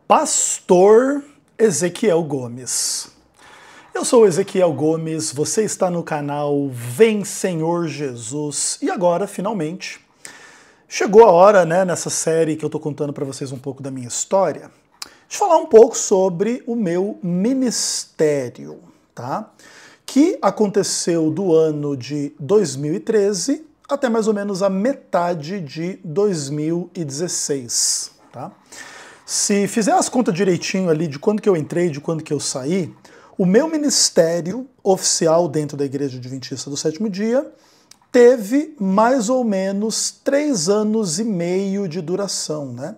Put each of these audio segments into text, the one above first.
Pastor Ezequiel Gomes. Eu sou Ezequiel Gomes, você está no canal Vem Senhor Jesus e agora, finalmente, chegou a hora, nessa série que eu estou contando para vocês um pouco da minha história, de falar um pouco sobre o meu ministério, tá? Que aconteceu do ano de 2013 até mais ou menos a metade de 2016, tá? Se fizer as contas direitinho ali de quando que eu entrei, de quando que eu saí, o meu ministério oficial dentro da Igreja Adventista do Sétimo Dia teve mais ou menos 3 anos e meio de duração, né?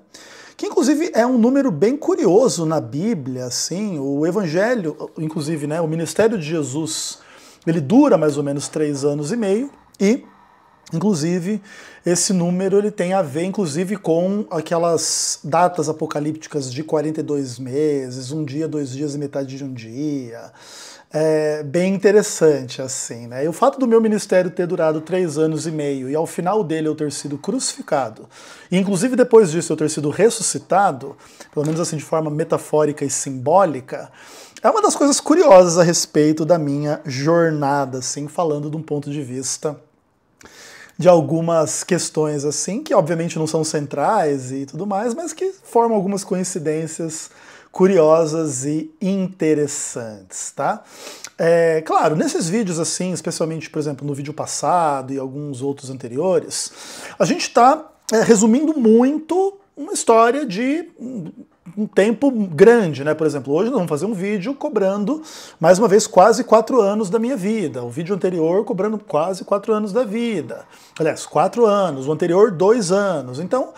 Que inclusive é um número bem curioso na Bíblia, assim, o Evangelho, inclusive, o ministério de Jesus, ele dura mais ou menos 3 anos e meio e, inclusive, esse número ele tem a ver, inclusive, com aquelas datas apocalípticas de 42 meses, 1 dia, 2 dias e metade de 1 dia. É bem interessante, assim, né? E o fato do meu ministério ter durado 3 anos e meio e ao final dele eu ter sido crucificado, e inclusive depois disso eu ter sido ressuscitado, pelo menos assim de forma metafórica e simbólica, é uma das coisas curiosas a respeito da minha jornada, assim, falando de um ponto de vista de algumas questões assim, que obviamente não são centrais e tudo mais, mas que formam algumas coincidências curiosas e interessantes, tá? Claro, nesses vídeos assim, especialmente, por exemplo, no vídeo passado e alguns outros anteriores, a gente está resumindo muito uma história de um tempo grande, né? Por exemplo, hoje nós vamos fazer um vídeo cobrando, mais uma vez, quase 4 anos da minha vida. O vídeo anterior cobrando quase 4 anos da vida. Aliás, 4 anos. O anterior, 2 anos. Então,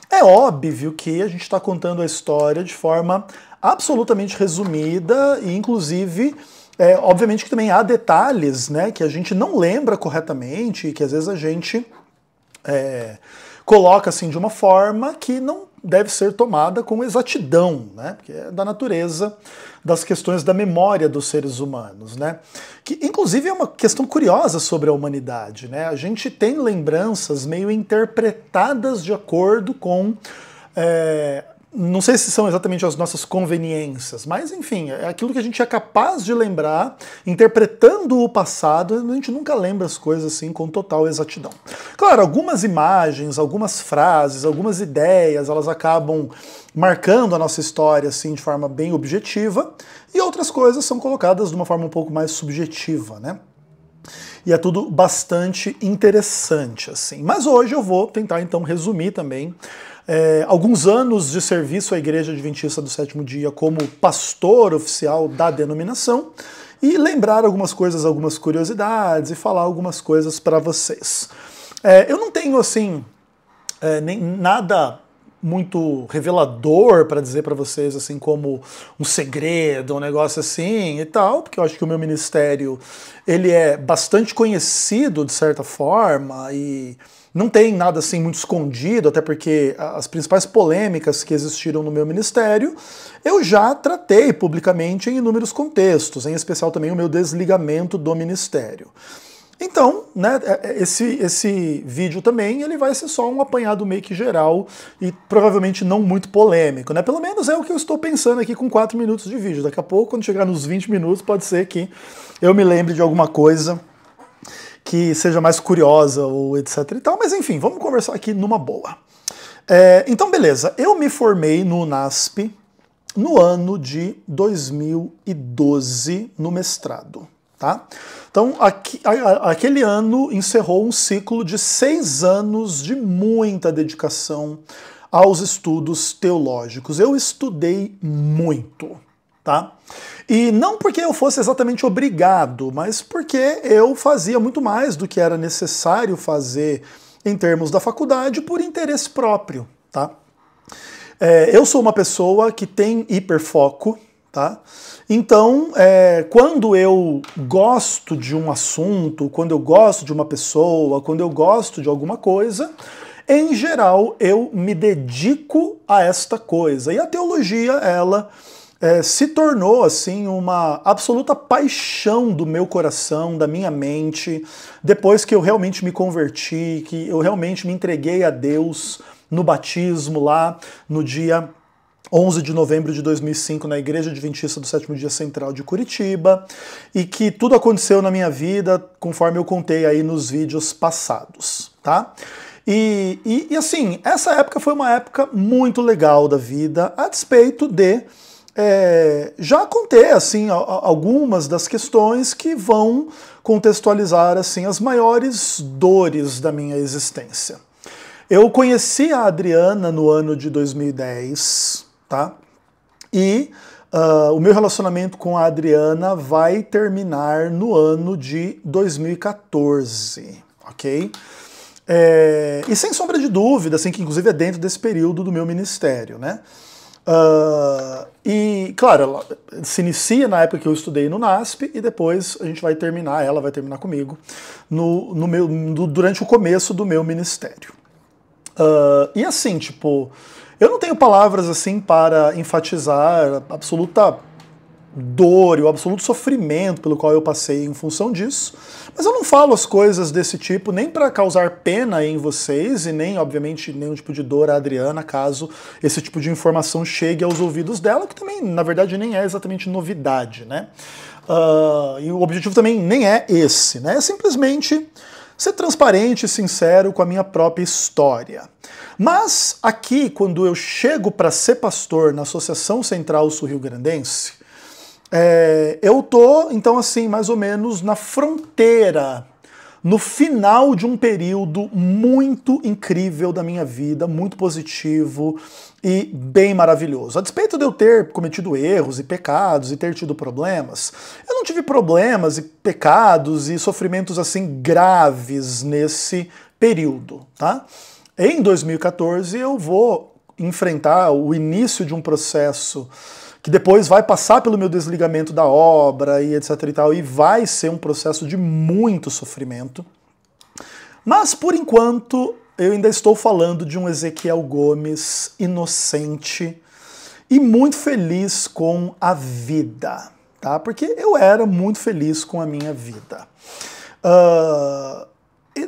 é óbvio que a gente está contando a história de forma absolutamente resumida e, inclusive, obviamente que também há detalhes, né, que a gente não lembra corretamente e que às vezes a gente coloca assim de uma forma que não deve ser tomada com exatidão, né? Porque é da natureza das questões da memória dos seres humanos, né? Que inclusive é uma questão curiosa sobre a humanidade, né? A gente tem lembranças meio interpretadas de acordo com não sei se são exatamente as nossas conveniências, mas enfim, é aquilo que a gente é capaz de lembrar, interpretando o passado, a gente nunca lembra as coisas assim com total exatidão. Claro, algumas imagens, algumas frases, algumas ideias, elas acabam marcando a nossa história assim de forma bem objetiva, e outras coisas são colocadas de uma forma um pouco mais subjetiva, né? E é tudo bastante interessante, assim. Mas hoje eu vou tentar então resumir também alguns anos de serviço à Igreja Adventista do Sétimo Dia como pastor oficial da denominação e lembrar algumas coisas, algumas curiosidades e falar algumas coisas para vocês. Eu não tenho, assim, nem nada muito revelador para dizer para vocês, assim, como um segredo, um negócio assim e tal, porque eu acho que o meu ministério, ele é bastante conhecido, de certa forma, e não tem nada assim muito escondido, até porque as principais polêmicas que existiram no meu ministério, eu já tratei publicamente em inúmeros contextos, em especial também o meu desligamento do ministério. Então, esse vídeo também ele vai ser só um apanhado meio que geral e provavelmente não muito polêmico, né? Pelo menos é o que eu estou pensando aqui com 4 minutos de vídeo. Daqui a pouco, quando chegar nos 20 minutos, pode ser que eu me lembre de alguma coisa que seja mais curiosa ou etc e tal, mas enfim, vamos conversar aqui numa boa. Então, beleza, eu me formei no UNASP no ano de 2012 no mestrado, tá? Então, aquele ano encerrou um ciclo de 6 anos de muita dedicação aos estudos teológicos. Eu estudei muito, tá? E não porque eu fosse exatamente obrigado, mas porque eu fazia muito mais do que era necessário fazer em termos da faculdade por interesse próprio, tá? Eu sou uma pessoa que tem hiperfoco, tá? Então, quando eu gosto de um assunto, quando eu gosto de uma pessoa, quando eu gosto de alguma coisa, em geral eu me dedico a esta coisa. E a teologia, ela se tornou assim uma absoluta paixão do meu coração, da minha mente, depois que eu realmente me converti, que eu realmente me entreguei a Deus no batismo lá no dia 11 de novembro de 2005 na Igreja Adventista do Sétimo Dia Central de Curitiba, e que tudo aconteceu na minha vida conforme eu contei aí nos vídeos passados, tá? E assim, essa época foi uma época muito legal da vida, a despeito de já conter assim algumas das questões que vão contextualizar assim as maiores dores da minha existência. Eu conheci a Adriana no ano de 2010, tá? E o meu relacionamento com a Adriana vai terminar no ano de 2014, ok? E sem sombra de dúvida, assim, que inclusive é dentro desse período do meu ministério, né? E, claro, ela se inicia na época que eu estudei no NASP e depois a gente vai terminar, ela vai terminar comigo durante o começo do meu ministério. E assim, tipo, eu não tenho palavras assim para enfatizar a absoluta dor e o absoluto sofrimento pelo qual eu passei em função disso, mas eu não falo as coisas desse tipo nem para causar pena em vocês e nem, obviamente, nenhum tipo de dor à Adriana, caso esse tipo de informação chegue aos ouvidos dela, que também, na verdade, nem é exatamente novidade, né? E o objetivo também nem é esse, né? É simplesmente ser transparente e sincero com a minha própria história. Mas aqui, quando eu chego para ser pastor na Associação Central Sul-Rio-Grandense, eu tô, então, assim, mais ou menos na fronteira, no final de um período muito incrível da minha vida, muito positivo e bem maravilhoso. A despeito de eu ter cometido erros e pecados e ter tido problemas, eu não tive problemas e pecados e sofrimentos assim graves nesse período, tá? Em 2014 eu vou enfrentar o início de um processo que depois vai passar pelo meu desligamento da obra e etc e tal, e vai ser um processo de muito sofrimento. Mas, por enquanto, eu ainda estou falando de um Ezequiel Gomes inocente e muito feliz com a vida, tá? Porque eu era muito feliz com a minha vida.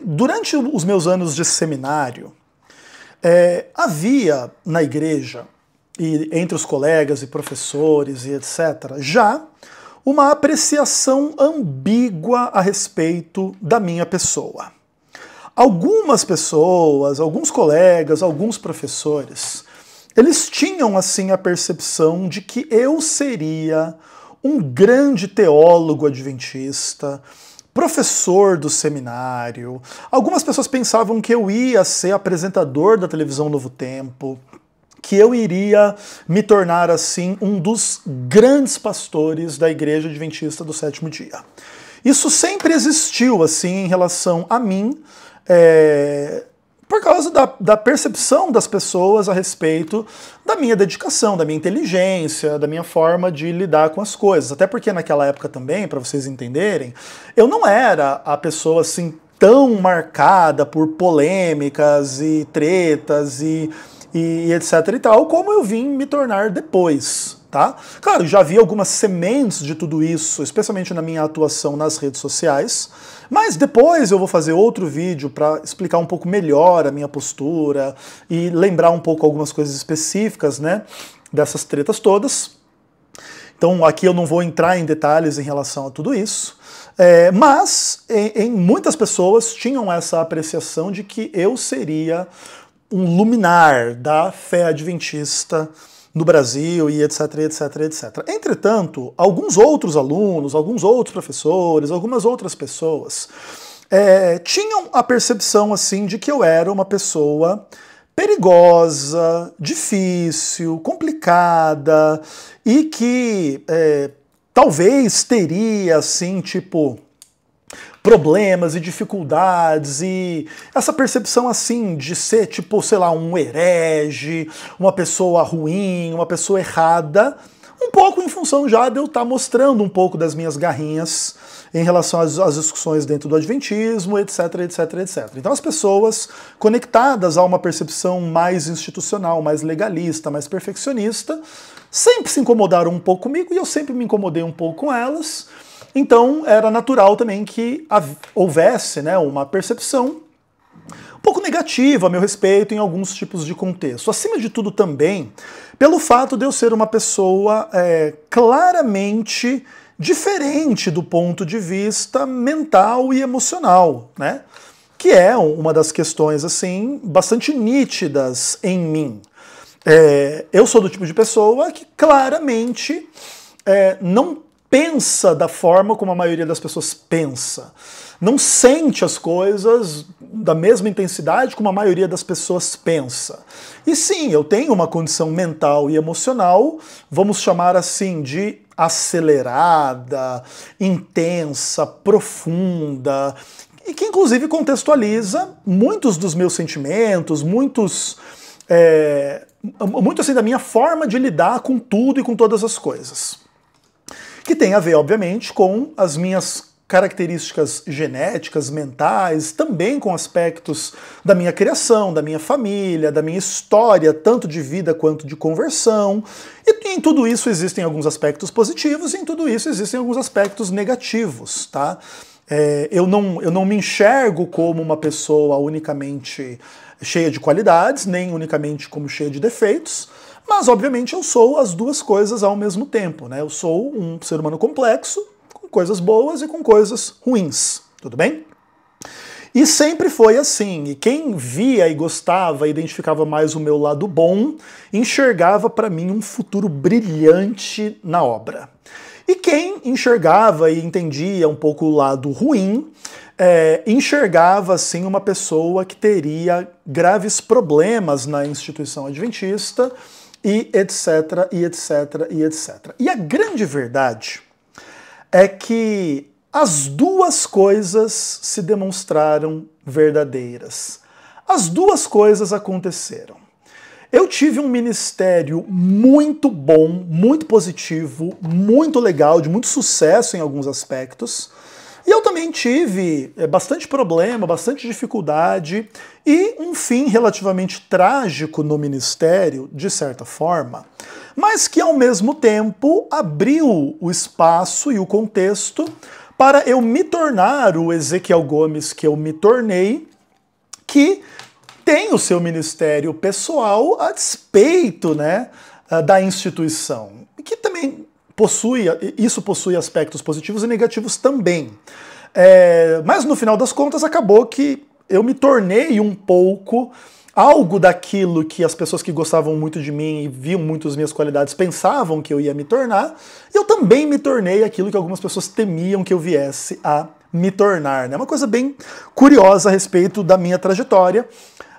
Durante os meus anos de seminário, havia na igreja, e entre os colegas e professores e etc., já uma apreciação ambígua a respeito da minha pessoa. Algumas pessoas, alguns colegas, alguns professores, eles tinham assim a percepção de que eu seria um grande teólogo adventista, professor do seminário. Algumas pessoas pensavam que eu ia ser apresentador da televisão Novo Tempo, que eu iria me tornar, assim, um dos grandes pastores da Igreja Adventista do Sétimo Dia. Isso sempre existiu, assim, em relação a mim, por causa da percepção das pessoas a respeito da minha dedicação, da minha inteligência, da minha forma de lidar com as coisas. Até porque naquela época também, para vocês entenderem, eu não era a pessoa, assim, tão marcada por polêmicas e tretas e etc e tal, como eu vim me tornar depois, tá? Claro, já havia algumas sementes de tudo isso, especialmente na minha atuação nas redes sociais, mas depois eu vou fazer outro vídeo para explicar um pouco melhor a minha postura e lembrar um pouco algumas coisas específicas, né, dessas tretas todas. Então aqui eu não vou entrar em detalhes em relação a tudo isso, mas em muitas pessoas tinham essa apreciação de que eu seria um luminar da fé adventista no Brasil e etc, etc, etc. Entretanto, alguns outros alunos, alguns outros professores, algumas outras pessoas tinham a percepção assim de que eu era uma pessoa perigosa, difícil, complicada e que talvez teria assim, tipo, problemas e dificuldades e essa percepção assim de ser tipo, sei lá, um herege, uma pessoa ruim, uma pessoa errada, um pouco em função já de eu estar mostrando um pouco das minhas garrinhas em relação às discussões dentro do adventismo, etc, etc, etc. Então as pessoas conectadas a uma percepção mais institucional, mais legalista, mais perfeccionista, sempre se incomodaram um pouco comigo e eu sempre me incomodei um pouco com elas. Então era natural também que houvesse, né, uma percepção um pouco negativa a meu respeito em alguns tipos de contexto. Acima de tudo também, pelo fato de eu ser uma pessoa claramente diferente do ponto de vista mental e emocional, né? Que é uma das questões assim bastante nítidas em mim. Eu sou do tipo de pessoa que claramente não pensa da forma como a maioria das pessoas pensa. Não sente as coisas da mesma intensidade como a maioria das pessoas pensa. E sim, eu tenho uma condição mental e emocional, vamos chamar assim, de acelerada, intensa, profunda, e que inclusive contextualiza muitos dos meus sentimentos, muito assim da minha forma de lidar com tudo e com todas as coisas. Que tem a ver, obviamente, com as minhas características genéticas, mentais, também com aspectos da minha criação, da minha família, da minha história, tanto de vida quanto de conversão. E em tudo isso existem alguns aspectos positivos e em tudo isso existem alguns aspectos negativos, tá? Eu não me enxergo como uma pessoa unicamente cheia de qualidades, nem unicamente como cheia de defeitos, mas obviamente eu sou as duas coisas ao mesmo tempo, né? Eu sou um ser humano complexo, com coisas boas e com coisas ruins, tudo bem? E sempre foi assim, e quem via e gostava, identificava mais o meu lado bom, enxergava para mim um futuro brilhante na obra. E quem enxergava e entendia um pouco o lado ruim, enxergava assim uma pessoa que teria graves problemas na instituição adventista, e etc, e etc, e etc. E a grande verdade é que as duas coisas se demonstraram verdadeiras. As duas coisas aconteceram. Eu tive um ministério muito bom, muito positivo, muito legal, de muito sucesso em alguns aspectos. E eu também tive bastante problema, bastante dificuldade e um fim relativamente trágico no ministério, de certa forma, mas que ao mesmo tempo abriu o espaço e o contexto para eu me tornar o Ezequiel Gomes que eu me tornei, que tem o seu ministério pessoal a despeito, né, da instituição, que também possui aspectos positivos e negativos também. Mas no final das contas acabou que eu me tornei um pouco algo daquilo que as pessoas que gostavam muito de mim e viam muito as minhas qualidades pensavam que eu ia me tornar, e eu também me tornei aquilo que algumas pessoas temiam que eu viesse a me tornar, né? Uma coisa bem curiosa a respeito da minha trajetória,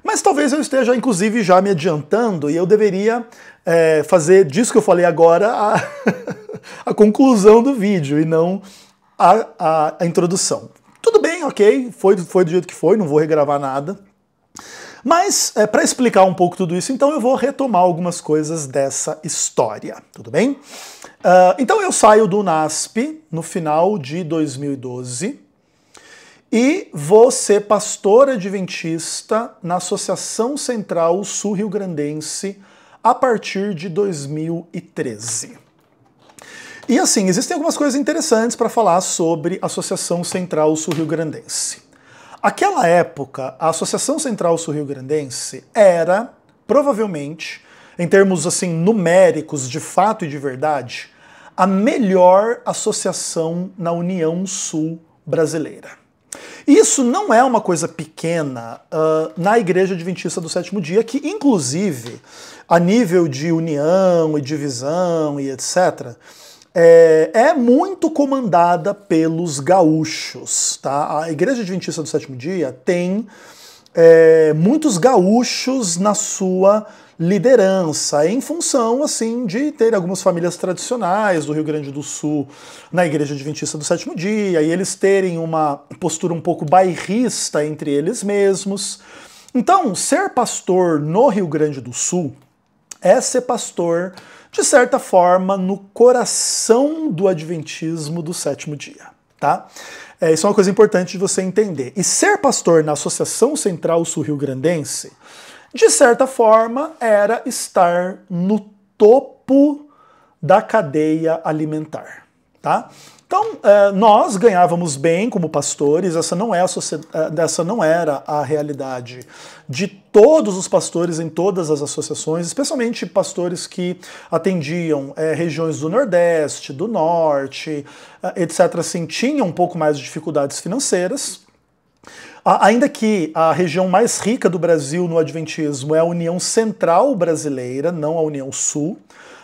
mas talvez eu esteja, inclusive, já me adiantando e eu deveria fazer disso que eu falei agora a conclusão do vídeo e não a introdução. Tudo bem, ok, foi do jeito que foi, não vou regravar nada. Mas, para explicar um pouco tudo isso, então eu vou retomar algumas coisas dessa história, tudo bem? Então eu saio do NASP no final de 2012 e vou ser pastor adventista na Associação Central Sul-Rio-Grandense a partir de 2013. E assim, existem algumas coisas interessantes para falar sobre a Associação Central Sul-Rio-Grandense. Aquela época, a Associação Central Sul-Rio-Grandense era, provavelmente, em termos assim numéricos, de fato e de verdade, a melhor associação na União Sul brasileira. Isso não é uma coisa pequena na Igreja Adventista do Sétimo Dia, que inclusive, a nível de união e divisão e etc., é muito comandada pelos gaúchos, tá? A Igreja Adventista do Sétimo Dia tem muitos gaúchos na sua liderança, em função assim de ter algumas famílias tradicionais do Rio Grande do Sul na Igreja Adventista do Sétimo Dia, e eles terem uma postura um pouco bairrista entre eles mesmos. Então, ser pastor no Rio Grande do Sul é ser pastor, de certa forma, no coração do adventismo do sétimo dia, tá? Isso é uma coisa importante de você entender. E ser pastor na Associação Central Sul-Rio-Grandense, de certa forma, era estar no topo da cadeia alimentar, tá? Então, nós ganhávamos bem como pastores, essa não era a realidade de todos os pastores em todas as associações, especialmente pastores que atendiam regiões do Nordeste, do Norte, etc. Assim, tinham um pouco mais de dificuldades financeiras. Ainda que a região mais rica do Brasil no Adventismo é a União Central Brasileira, não a União Sul,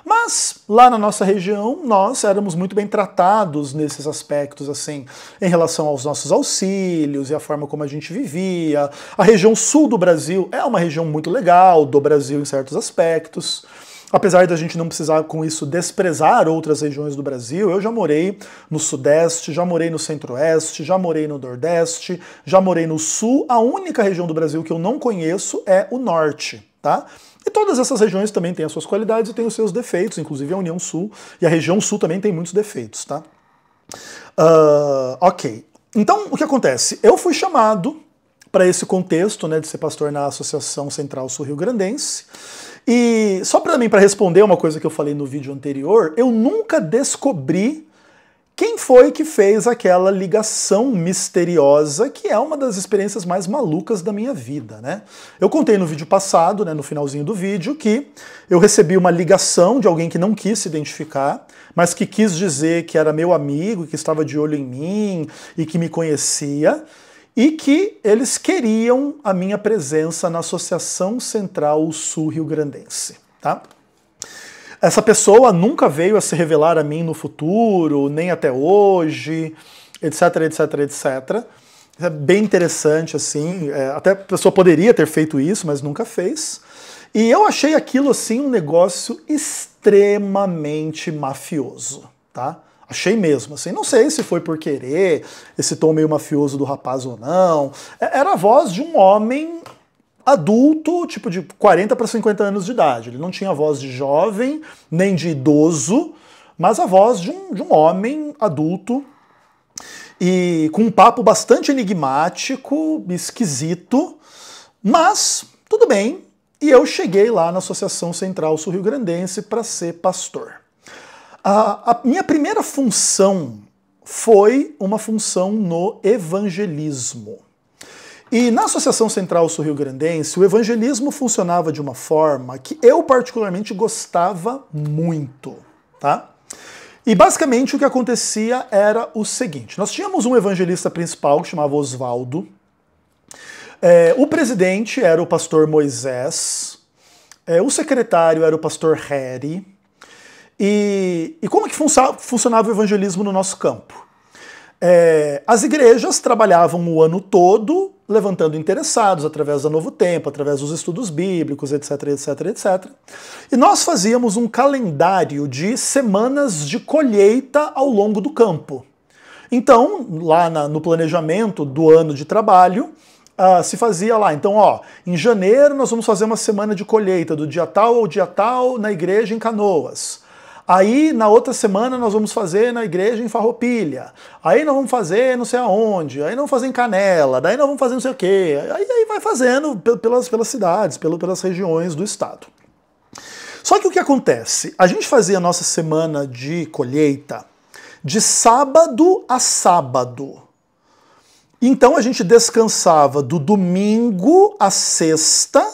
mas lá na nossa região nós éramos muito bem tratados nesses aspectos, assim, em relação aos nossos auxílios e a forma como a gente vivia. A região sul do Brasil é uma região muito legal do Brasil em certos aspectos. Apesar da gente não precisar com isso desprezar outras regiões do Brasil, eu já morei no Sudeste, já morei no Centro-Oeste, já morei no Nordeste, já morei no Sul. A única região do Brasil que eu não conheço é o Norte, tá? E todas essas regiões também têm as suas qualidades e têm os seus defeitos, inclusive a União Sul, e a região Sul também tem muitos defeitos, tá? Ok. Então, o que acontece? Eu fui chamado para esse contexto, né, de ser pastor na Associação Central Sul-Rio-Grandense. E só para responder uma coisa que eu falei no vídeo anterior, eu nunca descobri quem foi que fez aquela ligação misteriosa, que é uma das experiências mais malucas da minha vida, né? Eu contei no vídeo passado, né, no finalzinho do vídeo, que eu recebi uma ligação de alguém que não quis se identificar, mas que quis dizer que era meu amigo, que estava de olho em mim e que me conhecia, e que eles queriam a minha presença na Associação Central Sul-Rio-Grandense, tá? Essa pessoa nunca veio a se revelar a mim no futuro, nem até hoje, etc, etc, etc. É bem interessante, assim, até a pessoa poderia ter feito isso, mas nunca fez. E eu achei aquilo, assim, um negócio extremamente mafioso, tá? Achei mesmo, assim, não sei se foi por querer, esse tom meio mafioso do rapaz ou não. Era a voz de um homem adulto, tipo de 40 para 50 anos de idade. Ele não tinha a voz de jovem, nem de idoso, mas a voz de um homem adulto e com um papo bastante enigmático, esquisito, mas tudo bem. E eu cheguei lá na Associação Central Sul-Rio-Grandense para ser pastor. A minha primeira função foi uma função no evangelismo. E na Associação Central Sul-Rio-Grandense, o evangelismo funcionava de uma forma que eu particularmente gostava muito, tá? E basicamente o que acontecia era o seguinte: nós tínhamos um evangelista principal que chamava Osvaldo, o presidente era o pastor Moisés, o secretário era o pastor Harry. E como é que funcionava o evangelismo no nosso campo? As igrejas trabalhavam o ano todo levantando interessados através da Novo Tempo, através dos estudos bíblicos, etc, etc, etc. E nós fazíamos um calendário de semanas de colheita ao longo do campo. Então, lá no planejamento do ano de trabalho, se fazia lá, então, em janeiro nós vamos fazer uma semana de colheita, do dia tal ao dia tal, na igreja em Canoas. Aí, na outra semana, nós vamos fazer na igreja em Farroupilha. Aí nós vamos fazer não sei aonde. Aí nós vamos fazer em Canela. Daí nós vamos fazer não sei o quê. Aí vai fazendo pelas cidades, pelas regiões do estado. Só que o que acontece? A gente fazia a nossa semana de colheita de sábado a sábado. Então a gente descansava do domingo à sexta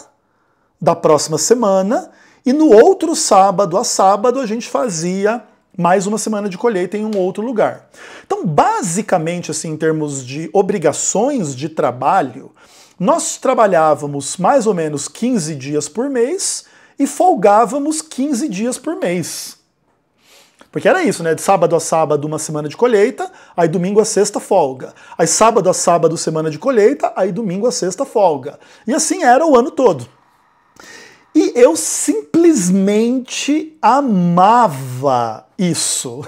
da próxima semana. E no outro sábado a sábado a gente fazia mais uma semana de colheita em um outro lugar. Então, basicamente, assim, em termos de obrigações de trabalho, nós trabalhávamos mais ou menos 15 dias por mês e folgávamos 15 dias por mês. Porque era isso, né? De sábado a sábado uma semana de colheita, aí domingo a sexta folga. Aí sábado a sábado semana de colheita, aí domingo a sexta folga. E assim era o ano todo. E eu simplesmente amava isso.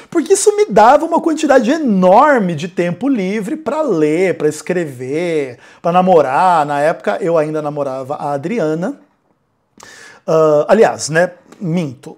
Porque isso me dava uma quantidade enorme de tempo livre para ler, para escrever, para namorar. Na época eu ainda namorava a Adriana. Aliás, né, minto.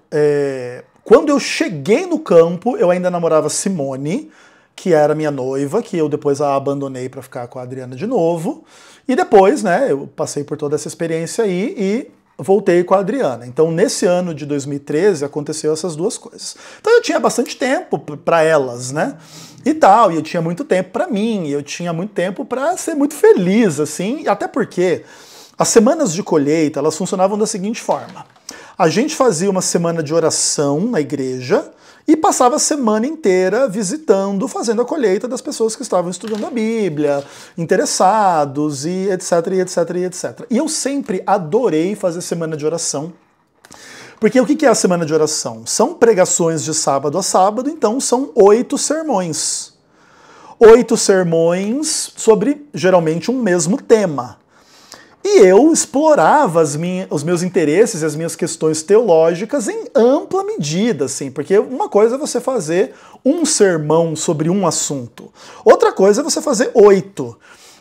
Quando eu cheguei no campo, eu ainda namorava Simone, que era minha noiva, que eu depois a abandonei para ficar com a Adriana de novo. E depois, né, eu passei por toda essa experiência aí e voltei com a Adriana. Então, nesse ano de 2013, aconteceu essas duas coisas. Então, eu tinha bastante tempo para elas, né? E tal, e eu tinha muito tempo para mim, e eu tinha muito tempo para ser muito feliz, assim, até porque as semanas de colheita, elas funcionavam da seguinte forma. A gente fazia uma semana de oração na igreja e passava a semana inteira visitando, fazendo a colheita das pessoas que estavam estudando a Bíblia, interessados e etc, e etc, e etc. E eu sempre adorei fazer semana de oração, porque o que é a semana de oração? São pregações de sábado a sábado, então são 8 sermões. 8 sermões sobre, geralmente, um mesmo tema. E eu explorava os meus interesses e as minhas questões teológicas em ampla medida, assim, porque uma coisa é você fazer um sermão sobre um assunto, outra coisa é você fazer 8.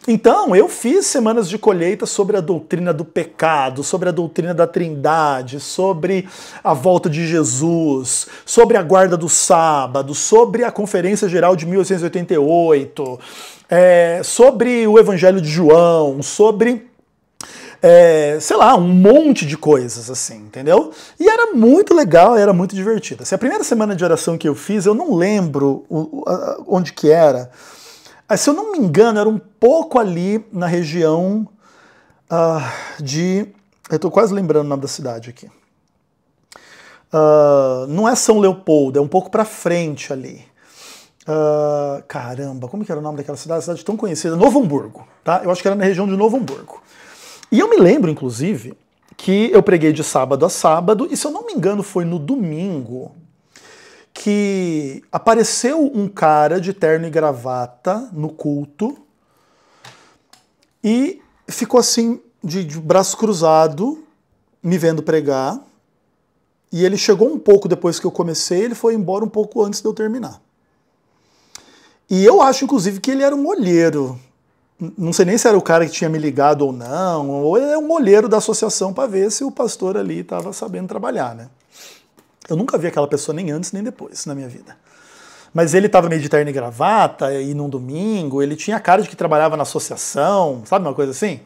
Então, eu fiz semanas de colheita sobre a doutrina do pecado, sobre a doutrina da Trindade, sobre a volta de Jesus, sobre a guarda do sábado, sobre a Conferência Geral de 1888, sobre o Evangelho de João, sobre... sei lá, um monte de coisas, assim, entendeu? E era muito legal, era muito divertido. Assim, a primeira semana de oração que eu fiz, eu não lembro onde que era. Se eu não me engano, era um pouco ali na região de... Eu tô quase lembrando o nome da cidade aqui. Não é São Leopoldo, é um pouco pra frente ali. Caramba, como que era o nome daquela cidade? Cidade tão conhecida. Novo Hamburgo, tá? Eu acho que era na região de Novo Hamburgo. E eu me lembro, inclusive, que eu preguei de sábado a sábado, e se eu não me engano foi no domingo que apareceu um cara de terno e gravata no culto e ficou assim, de braço cruzado, me vendo pregar, e ele chegou um pouco depois que eu comecei, ele foi embora um pouco antes de eu terminar. E eu acho, inclusive, que ele era um olheiro. Não sei nem se era o cara que tinha me ligado ou não, ou ele é um olheiro da associação para ver se o pastor ali estava sabendo trabalhar, né? Eu nunca vi aquela pessoa nem antes nem depois na minha vida. Mas ele estava meio de terno e gravata, e num domingo, ele tinha cara de que trabalhava na associação, sabe uma coisa assim?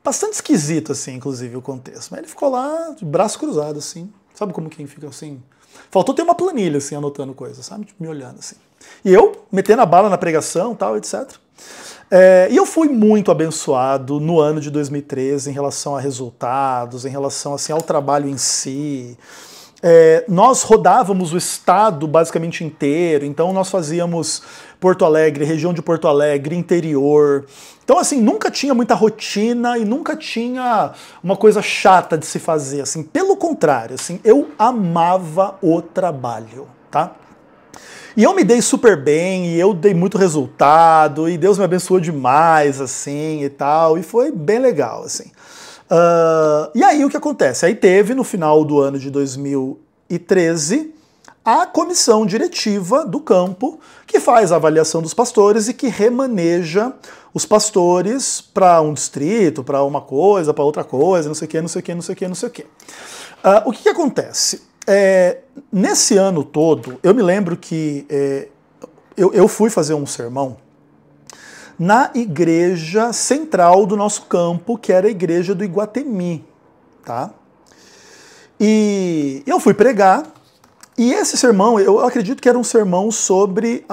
Bastante esquisito, assim, inclusive, o contexto. Mas ele ficou lá, de braço cruzado, assim. Sabe como quem fica assim? Faltou ter uma planilha, assim, anotando coisas, sabe? Tipo, me olhando, assim. E eu, metendo a bala na pregação, tal, etc. E eu fui muito abençoado no ano de 2013 em relação a resultados, em relação assim, ao trabalho em si. Nós rodávamos o estado basicamente inteiro, então nós fazíamos Porto Alegre, região de Porto Alegre, interior. Então assim, nunca tinha muita rotina e nunca tinha uma coisa chata de se fazer, assim. Pelo contrário, assim, eu amava o trabalho, tá? E eu me dei super bem, e eu dei muito resultado, e Deus me abençoou demais, assim, e tal, e foi bem legal, assim. E aí o que acontece? Aí teve, no final do ano de 2013, a comissão diretiva do campo, que faz a avaliação dos pastores e que remaneja os pastores para um distrito, para uma coisa, para outra coisa, não sei o que, não sei o que, não sei o que, não sei o que. O que acontece? Nesse ano todo, eu me lembro que eu fui fazer um sermão na igreja central do nosso campo, que era a igreja do Iguatemi, tá? E eu fui pregar, e esse sermão, eu acredito que era um sermão sobre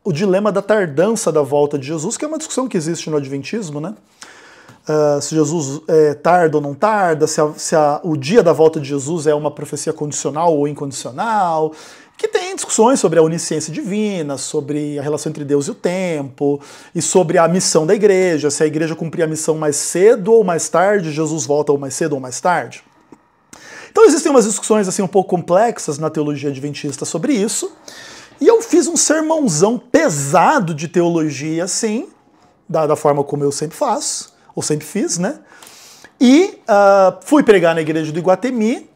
o dilema da tardança da volta de Jesus, que é uma discussão que existe no Adventismo, né? Se Jesus tarda ou não tarda, se o dia da volta de Jesus é uma profecia condicional ou incondicional, que tem discussões sobre a onisciência divina, sobre a relação entre Deus e o tempo, e sobre a missão da igreja, se a igreja cumprir a missão mais cedo ou mais tarde, Jesus volta ou mais cedo ou mais tarde. Então existem umas discussões assim um pouco complexas na teologia adventista sobre isso, e eu fiz um sermãozão pesado de teologia, assim, da forma como eu sempre faço, ou sempre fiz, né? E fui pregar na igreja do Iguatemi,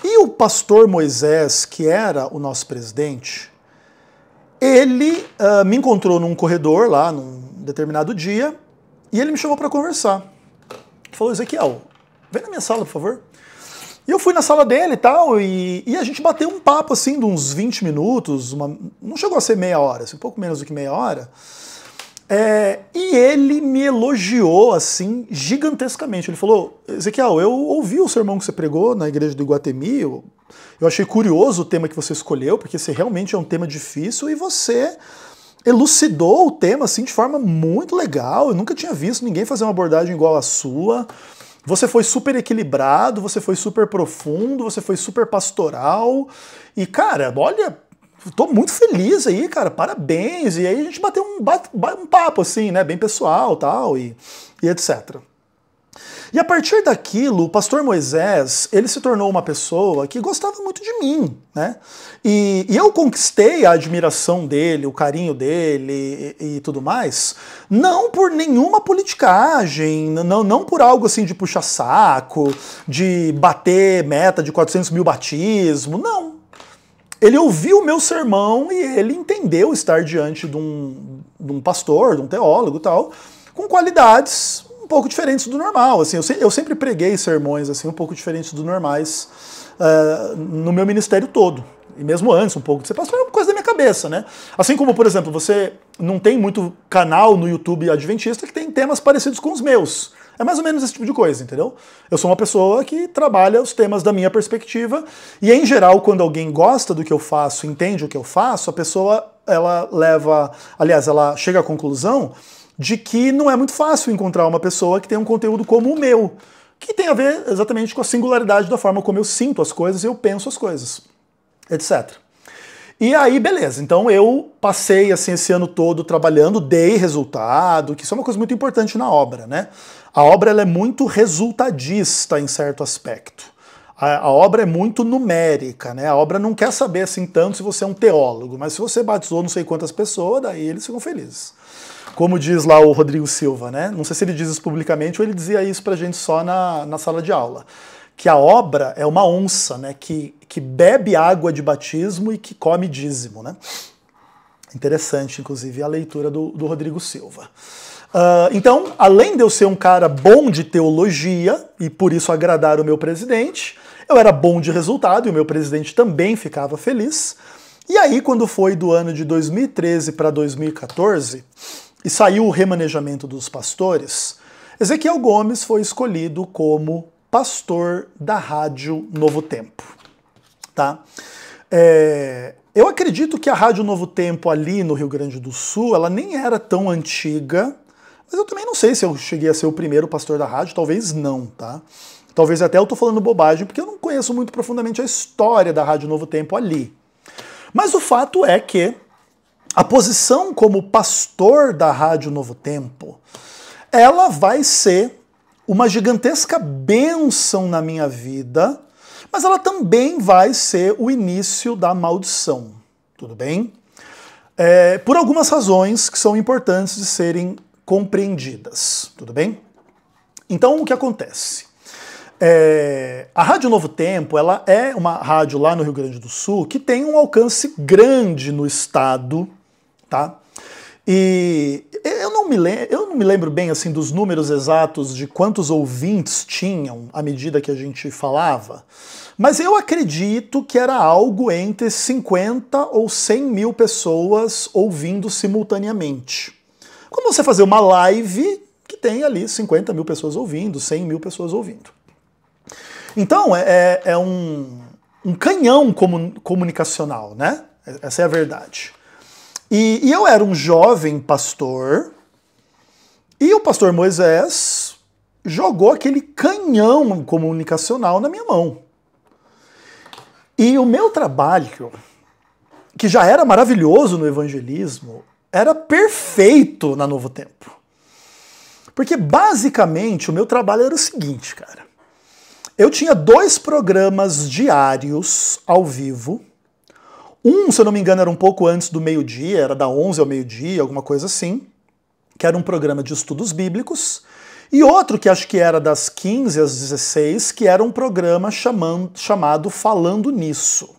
e o pastor Moisés, que era o nosso presidente, ele me encontrou num corredor lá, num determinado dia, e ele me chamou para conversar. Ele falou: Ezequiel, vem na minha sala, por favor. E eu fui na sala dele e tal, e a gente bateu um papo assim de uns 20 minutos, não chegou a ser meia hora, assim, um pouco menos do que meia hora. E ele me elogiou assim gigantescamente. Ele falou: Ezequiel, eu ouvi o sermão que você pregou na igreja do Iguatemi, eu achei curioso o tema que você escolheu, porque esse realmente é um tema difícil e você elucidou o tema assim de forma muito legal. Eu nunca tinha visto ninguém fazer uma abordagem igual à sua. Você foi super equilibrado, você foi super profundo, você foi super pastoral. E, cara, olha, tô muito feliz aí, cara, parabéns. E aí a gente bateu um papo assim, né, bem pessoal tal, e etc. E a partir daquilo, o pastor Moisés, ele se tornou uma pessoa que gostava muito de mim, né? E eu conquistei a admiração dele, o carinho dele e tudo mais, não por nenhuma politicagem, não por algo assim de puxar saco, de bater meta de 400 mil batismo, não. Ele ouviu o meu sermão e ele entendeu estar diante de um pastor, de um teólogo e tal, com qualidades um pouco diferentes do normal. Assim, eu sempre preguei sermões assim, um pouco diferentes dos normais no meu ministério todo. E mesmo antes, um pouco de ser pastor, é uma coisa da minha cabeça, né? Assim como, por exemplo, você não tem muito canal no YouTube adventista que tem temas parecidos com os meus. É mais ou menos esse tipo de coisa, entendeu? Eu sou uma pessoa que trabalha os temas da minha perspectiva e, em geral, quando alguém gosta do que eu faço, entende o que eu faço, a pessoa, ela chega à conclusão de que não é muito fácil encontrar uma pessoa que tem um conteúdo como o meu, que tem a ver exatamente com a singularidade da forma como eu sinto as coisas e eu penso as coisas, etc. E aí, beleza, então eu passei assim, esse ano todo trabalhando, dei resultado, que isso é uma coisa muito importante na obra, né? A obra ela é muito resultadista em certo aspecto. A obra é muito numérica, né? A obra não quer saber assim tanto se você é um teólogo, mas se você batizou não sei quantas pessoas, daí eles ficam felizes. Como diz lá o Rodrigo Silva, né? Não sei se ele diz isso publicamente ou ele dizia isso pra gente só na sala de aula. Que a obra é uma onça, né? Que bebe água de batismo e que come dízimo, né? Interessante, inclusive, a leitura do Rodrigo Silva. Então, além de eu ser um cara bom de teologia e por isso agradar o meu presidente, eu era bom de resultado e o meu presidente também ficava feliz. E aí, quando foi do ano de 2013 para 2014 e saiu o remanejamento dos pastores, Ezequiel Gomes foi escolhido como pastor da Rádio Novo Tempo. Tá? Eu acredito que a Rádio Novo Tempo ali no Rio Grande do Sul, ela nem era tão antiga, mas eu também não sei se eu cheguei a ser o primeiro pastor da rádio, talvez não, tá? Talvez até eu tô falando bobagem, porque eu não conheço muito profundamente a história da Rádio Novo Tempo ali. Mas o fato é que a posição como pastor da Rádio Novo Tempo, ela vai ser uma gigantesca bênção na minha vida, mas ela também vai ser o início da maldição, tudo bem? Por algumas razões que são importantes de serem compreendidas, tudo bem? Então, o que acontece? A Rádio Novo Tempo, ela é uma rádio lá no Rio Grande do Sul que tem um alcance grande no estado, tá? E eu não me lembro bem assim dos números exatos de quantos ouvintes tinham à medida que a gente falava, mas eu acredito que era algo entre 50 ou 100 mil pessoas ouvindo simultaneamente. Como você fazer uma live que tem ali 50 mil pessoas ouvindo, 100 mil pessoas ouvindo. Então, é um canhão comunicacional, né? Essa é a verdade. E eu era um jovem pastor, e o pastor Moisés jogou aquele canhão comunicacional na minha mão. E o meu trabalho, que já era maravilhoso no evangelismo, era perfeito na Novo Tempo. Porque basicamente o meu trabalho era o seguinte, cara. Eu tinha 2 programas diários ao vivo. Um, se eu não me engano, era um pouco antes do meio-dia, era da 11 ao meio-dia, alguma coisa assim, que era um programa de estudos bíblicos. E outro, que acho que era das 15 às 16, que era um programa chamado Falando Nisso.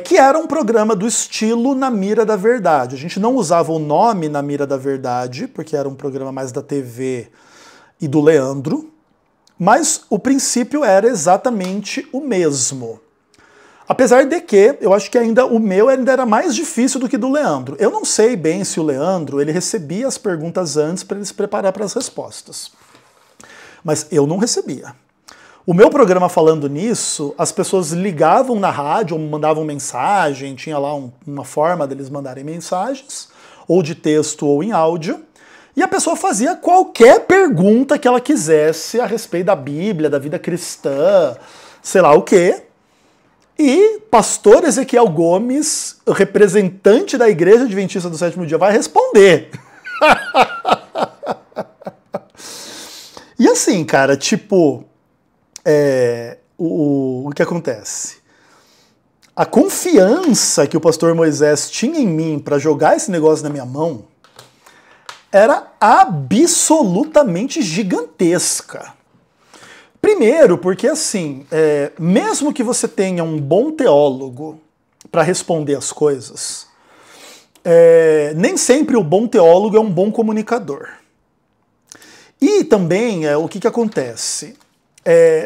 Que era um programa do estilo Na Mira da Verdade. A gente não usava o nome Na Mira da Verdade, porque era um programa mais da TV e do Leandro, mas o princípio era exatamente o mesmo. Apesar de que eu acho que ainda o meu ainda era mais difícil do que do Leandro. Eu não sei bem se o Leandro ele recebia as perguntas antes para ele se preparar para as respostas. Mas eu não recebia. O meu programa falando nisso, as pessoas ligavam na rádio, ou mandavam mensagem, tinha lá uma forma deles mandarem mensagens, ou de texto ou em áudio, e a pessoa fazia qualquer pergunta que ela quisesse a respeito da Bíblia, da vida cristã, sei lá o quê. E pastor Ezequiel Gomes, o representante da Igreja Adventista do Sétimo Dia, vai responder. E assim, cara, tipo, o que acontece? A confiança que o pastor Moisés tinha em mim para jogar esse negócio na minha mão era absolutamente gigantesca. Primeiro, porque assim, mesmo que você tenha um bom teólogo para responder as coisas, nem sempre o bom teólogo é um bom comunicador. E também, o que acontece?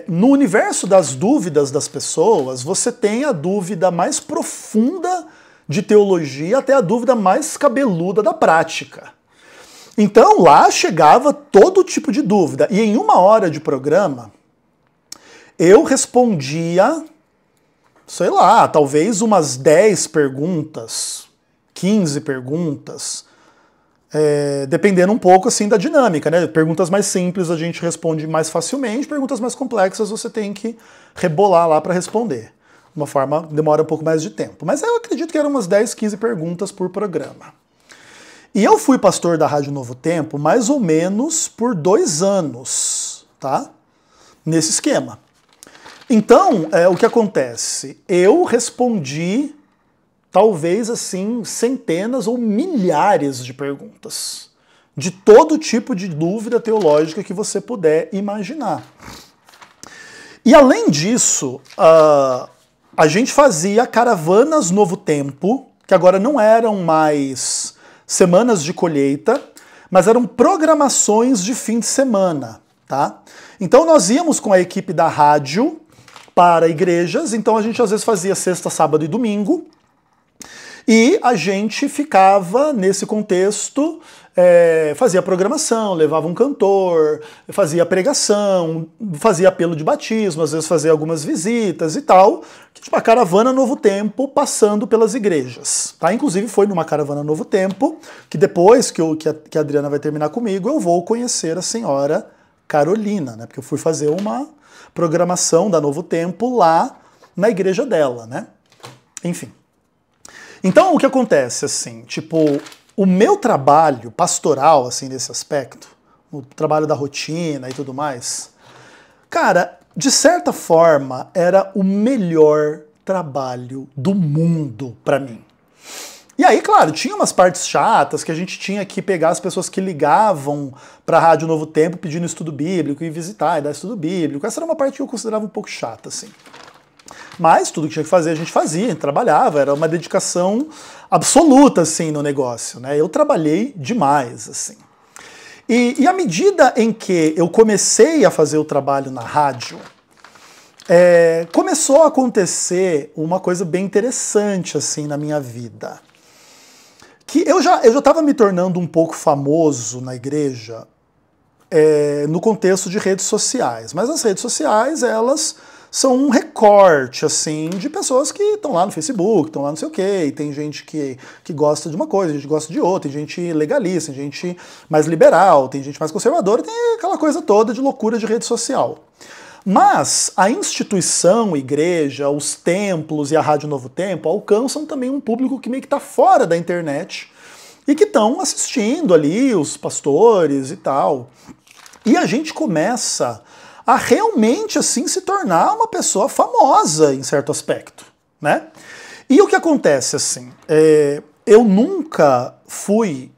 No universo das dúvidas das pessoas, você tem a dúvida mais profunda de teologia até a dúvida mais cabeluda da prática. Então lá chegava todo tipo de dúvida. E em 1 hora de programa, eu respondia, sei lá, talvez umas 10 perguntas, 15 perguntas, dependendo um pouco assim da dinâmica, né? Perguntas mais simples a gente responde mais facilmente, perguntas mais complexas você tem que rebolar lá para responder. De uma forma, demora um pouco mais de tempo. Mas eu acredito que eram umas 10, 15 perguntas por programa. E eu fui pastor da Rádio Novo Tempo mais ou menos por 2 anos, tá? Nesse esquema. Então, o que acontece? Eu respondi, talvez assim, centenas ou milhares de perguntas. De todo tipo de dúvida teológica que você puder imaginar. E além disso, a gente fazia caravanas Novo Tempo, que agora não eram mais semanas de colheita, mas eram programações de fim de semana, tá? Então nós íamos com a equipe da rádio para igrejas, então a gente às vezes fazia sexta, sábado e domingo, e a gente ficava nesse contexto, fazia programação, levava um cantor, fazia pregação, fazia apelo de batismo, às vezes fazia algumas visitas e tal, tipo a caravana Novo Tempo passando pelas igrejas. Tá? Inclusive foi numa caravana Novo Tempo, que depois que a Adriana vai terminar comigo, eu vou conhecer a senhora Carolina, né? Porque eu fui fazer uma programação da Novo Tempo lá na igreja dela, né? Enfim. Então, o que acontece, assim, tipo, o meu trabalho pastoral, assim, nesse aspecto, o trabalho da rotina e tudo mais, cara, de certa forma, era o melhor trabalho do mundo pra mim. E aí, claro, tinha umas partes chatas que a gente tinha que pegar as pessoas que ligavam pra Rádio Novo Tempo pedindo estudo bíblico e visitar e dar estudo bíblico. Essa era uma parte que eu considerava um pouco chata, assim. Mas tudo que tinha que fazer a gente fazia, a gente trabalhava, era uma dedicação absoluta, assim, no negócio, né? Eu trabalhei demais, assim. E à medida em que eu comecei a fazer o trabalho na rádio, começou a acontecer uma coisa bem interessante, assim, na minha vida. Que eu já estava me tornando um pouco famoso na igreja no contexto de redes sociais. Mas as redes sociais, elas são um recorte, assim, de pessoas que estão lá no Facebook, estão lá não sei o quê, e tem gente que gosta de uma coisa, gente gosta de outra, tem gente legalista, tem gente mais liberal, tem gente mais conservadora, tem aquela coisa toda de loucura de rede social. Mas a instituição, a igreja, os templos e a Rádio Novo Tempo alcançam também um público que meio que está fora da internet e que estão assistindo ali os pastores e tal. E a gente começa a realmente assim se tornar uma pessoa famosa em certo aspecto, né? E o que acontece assim, eu nunca fui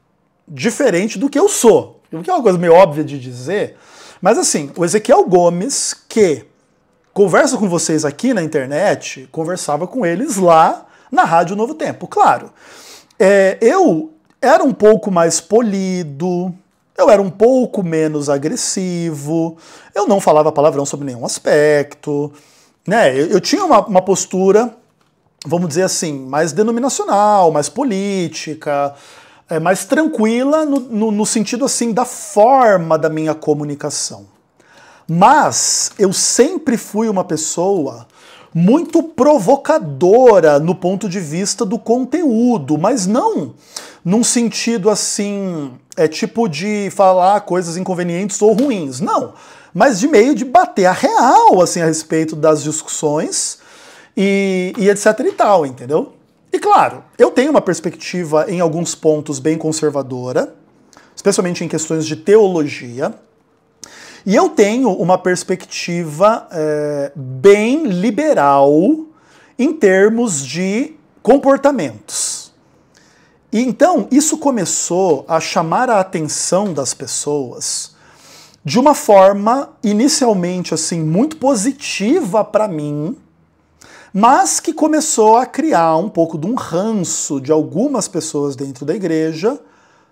diferente do que eu sou, o que é uma coisa meio óbvia de dizer, mas assim, o Ezequiel Gomes, que conversa com vocês aqui na internet, conversava com eles lá na Rádio Novo Tempo, claro. Eu era um pouco mais polido, eu era um pouco menos agressivo, eu não falava palavrão sobre nenhum aspecto, né? Eu tinha uma postura vamos dizer assim, mais denominacional, mais política, mais tranquila no sentido assim da forma da minha comunicação. Mas eu sempre fui uma pessoa muito provocadora no ponto de vista do conteúdo, mas não num sentido assim, tipo de falar coisas inconvenientes ou ruins, não, mas de meio de bater a real assim a respeito das discussões e etc e tal, entendeu? E claro, eu tenho uma perspectiva em alguns pontos bem conservadora, especialmente em questões de teologia, e eu tenho uma perspectiva bem liberal em termos de comportamentos. E então isso começou a chamar a atenção das pessoas de uma forma inicialmente assim muito positiva para mim, mas que começou a criar um pouco de um ranço de algumas pessoas dentro da igreja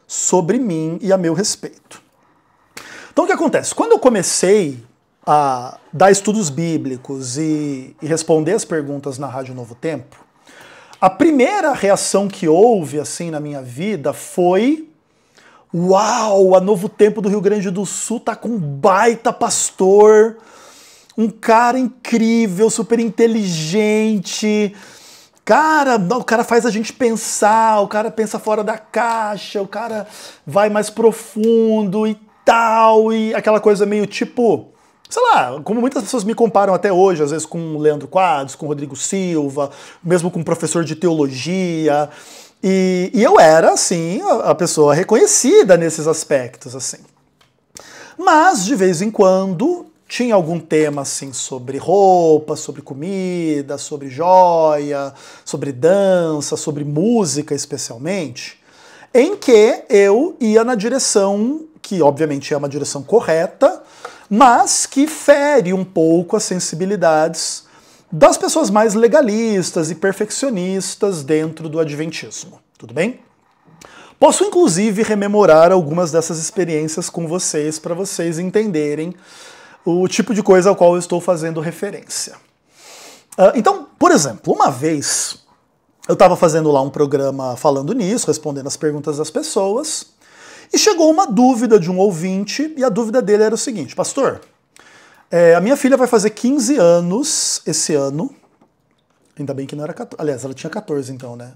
sobre mim e a meu respeito. Então o que acontece? Quando eu comecei a dar estudos bíblicos e responder as perguntas na Rádio Novo Tempo, a primeira reação que houve assim na minha vida foi: uau, a Novo Tempo do Rio Grande do Sul tá com um baita pastor, um cara incrível, super inteligente. Cara, o cara faz a gente pensar, o cara pensa fora da caixa, o cara vai mais profundo e tal, e aquela coisa meio tipo, sei lá, como muitas pessoas me comparam até hoje, às vezes com o Leandro Quadros, com o Rodrigo Silva, mesmo com um professor de teologia, e eu era, assim, a pessoa reconhecida nesses aspectos, assim. Mas, de vez em quando, tinha algum tema, assim, sobre roupa, sobre comida, sobre joia, sobre dança, sobre música, especialmente, em que eu ia na direção que obviamente é uma direção correta, mas que fere um pouco as sensibilidades das pessoas mais legalistas e perfeccionistas dentro do adventismo. Tudo bem? Posso inclusive rememorar algumas dessas experiências com vocês para vocês entenderem o tipo de coisa ao qual eu estou fazendo referência. Então, por exemplo, uma vez eu estava fazendo lá um programa falando nisso, respondendo as perguntas das pessoas, e chegou uma dúvida de um ouvinte, e a dúvida dele era o seguinte: pastor, a minha filha vai fazer 15 anos esse ano, ainda bem que não era 14, aliás, ela tinha 14 então, né?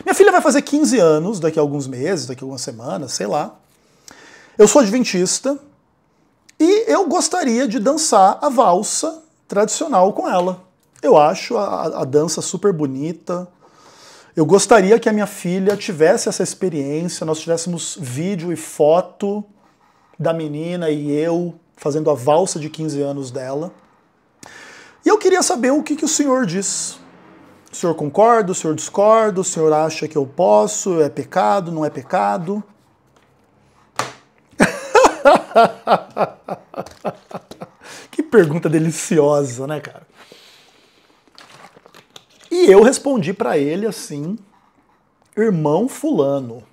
Minha filha vai fazer 15 anos daqui a alguns meses, daqui a algumas semanas, sei lá. Eu sou adventista, e eu gostaria de dançar a valsa tradicional com ela. Eu acho a dança super bonita. Eu gostaria que a minha filha tivesse essa experiência, nós tivéssemos vídeo e foto da menina e eu fazendo a valsa de 15 anos dela. E eu queria saber o que o senhor diz. O senhor concorda, o senhor discorda, o senhor acha que eu posso, é pecado, não é pecado? Que pergunta deliciosa, né, cara? E eu respondi para ele assim: irmão fulano,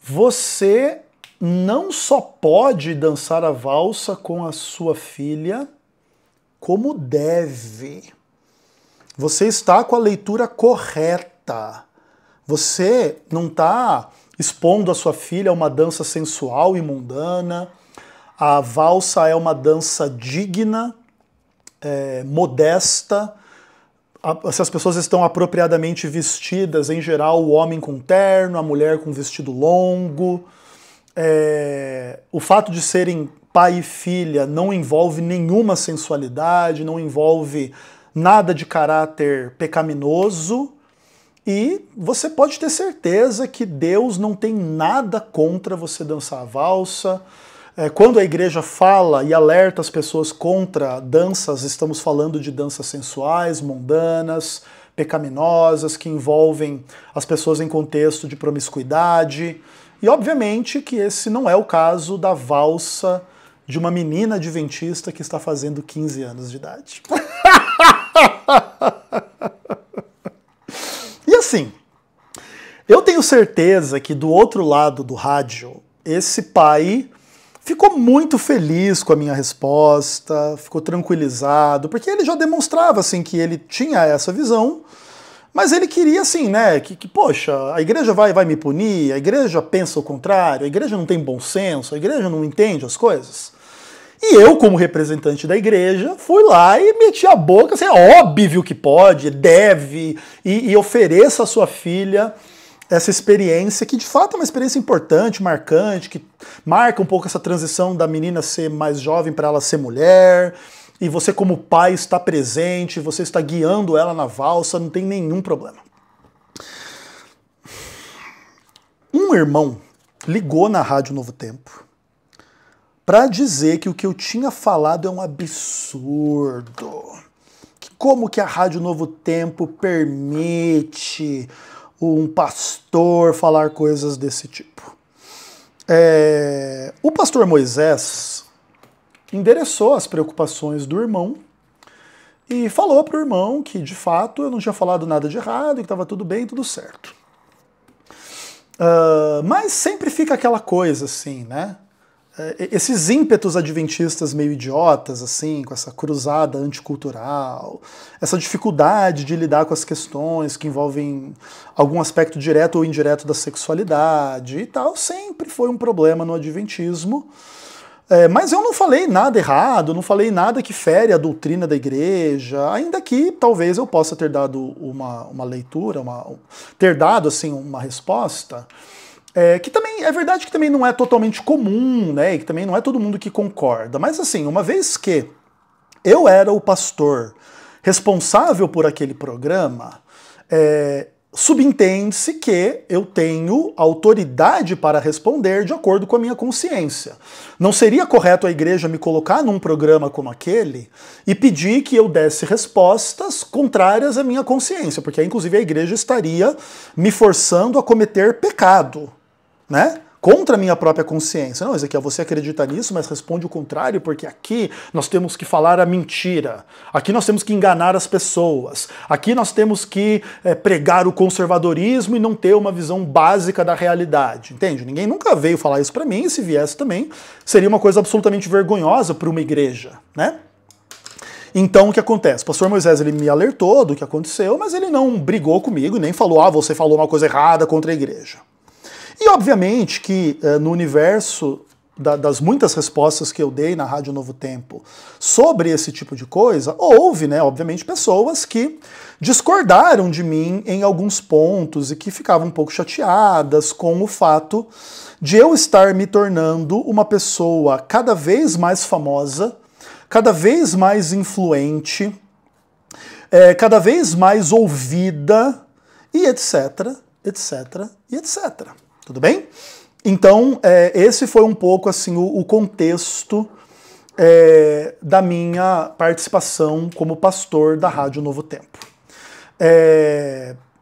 você não só pode dançar a valsa com a sua filha, como deve. Você está com a leitura correta. Você não está expondo a sua filha a uma dança sensual e mundana. A valsa é uma dança digna, modesta. Se as pessoas estão apropriadamente vestidas, em geral, o homem com terno, a mulher com vestido longo. O fato de serem pai e filha não envolve nenhuma sensualidade, não envolve nada de caráter pecaminoso. E você pode ter certeza que Deus não tem nada contra você dançar a valsa. Quando a igreja fala e alerta as pessoas contra danças, estamos falando de danças sensuais, mundanas, pecaminosas, que envolvem as pessoas em contexto de promiscuidade. E obviamente que esse não é o caso da valsa de uma menina adventista que está fazendo 15 anos de idade. E assim, eu tenho certeza que do outro lado do rádio, esse pai ficou muito feliz com a minha resposta, ficou tranquilizado, porque ele já demonstrava assim que ele tinha essa visão, mas ele queria assim, né, poxa, a igreja vai me punir, a igreja pensa o contrário, a igreja não tem bom senso, a igreja não entende as coisas. E eu, como representante da igreja, fui lá e meti a boca, assim, é óbvio que pode, deve, e ofereça à sua filha essa experiência, que de fato é uma experiência importante, marcante, que marca um pouco essa transição da menina ser mais jovem para ela ser mulher, e você como pai está presente, você está guiando ela na valsa, não tem nenhum problema. Um irmão ligou na Rádio Novo Tempo para dizer que o que eu tinha falado é um absurdo. Que como que a Rádio Novo Tempo permite um pastor falar coisas desse tipo? O pastor Moisés endereçou as preocupações do irmão e falou para o irmão que, de fato, eu não tinha falado nada de errado, que estava tudo bem, tudo certo. Mas sempre fica aquela coisa assim, né? Esses ímpetos adventistas meio idiotas, assim, com essa cruzada anticultural, essa dificuldade de lidar com as questões que envolvem algum aspecto direto ou indireto da sexualidade e tal, sempre foi um problema no adventismo. Mas eu não falei nada errado, não falei nada que fere a doutrina da igreja, ainda que talvez eu possa ter dado uma leitura, ter dado assim, uma resposta, que também é verdade que também não é totalmente comum, né? E que também não é todo mundo que concorda. Mas assim, uma vez que eu era o pastor responsável por aquele programa, subentende-se que eu tenho autoridade para responder de acordo com a minha consciência. Não seria correto a igreja me colocar num programa como aquele e pedir que eu desse respostas contrárias à minha consciência, porque aí, inclusive, a igreja estaria me forçando a cometer pecado, né? Contra a minha própria consciência. Não, Ezequiel, você acredita nisso, mas responde o contrário, porque aqui nós temos que falar a mentira. Aqui nós temos que enganar as pessoas. Aqui nós temos que pregar o conservadorismo e não ter uma visão básica da realidade. Entende? Ninguém nunca veio falar isso para mim, e se viesse também, seria uma coisa absolutamente vergonhosa para uma igreja, né? Então o que acontece? O pastor Moisés ele me alertou do que aconteceu, mas ele não brigou comigo e nem falou, você falou uma coisa errada contra a igreja. E obviamente que no universo das muitas respostas que eu dei na Rádio Novo Tempo sobre esse tipo de coisa, houve, né, obviamente, pessoas que discordaram de mim em alguns pontos e que ficavam um pouco chateadas com o fato de eu estar me tornando uma pessoa cada vez mais famosa, cada vez mais influente, cada vez mais ouvida, e etc, etc, e etc. Tudo bem? Então, esse foi um pouco assim o contexto da minha participação como pastor da Rádio Novo Tempo.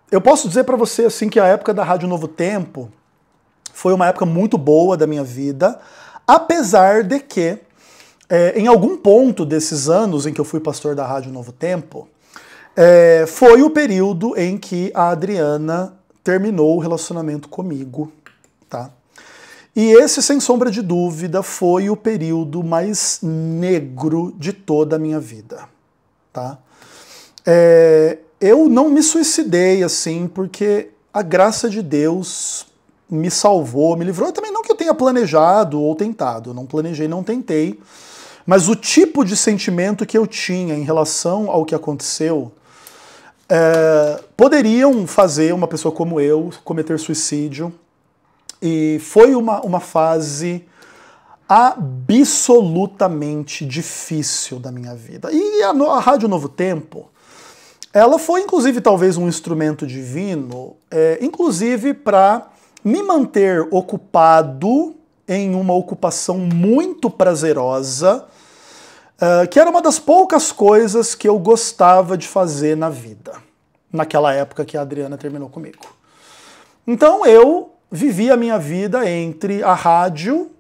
Eu posso dizer para você assim que a época da Rádio Novo Tempo foi uma época muito boa da minha vida, apesar de que, em algum ponto desses anos em que eu fui pastor da Rádio Novo Tempo, foi o período em que a Adriana terminou o relacionamento comigo, tá? E esse, sem sombra de dúvida, foi o período mais negro de toda a minha vida, tá? Eu não me suicidei assim, porque a graça de Deus me salvou, me livrou. Também não que eu tenha planejado ou tentado, eu não planejei, não tentei, mas o tipo de sentimento que eu tinha em relação ao que aconteceu poderiam fazer uma pessoa como eu cometer suicídio, e foi uma fase absolutamente difícil da minha vida. E a Rádio Novo Tempo, ela foi inclusive talvez um instrumento divino, inclusive para me manter ocupado em uma ocupação muito prazerosa, que era uma das poucas coisas que eu gostava de fazer na vida, naquela época que a Adriana terminou comigo. Então eu vivi a minha vida entre a rádio,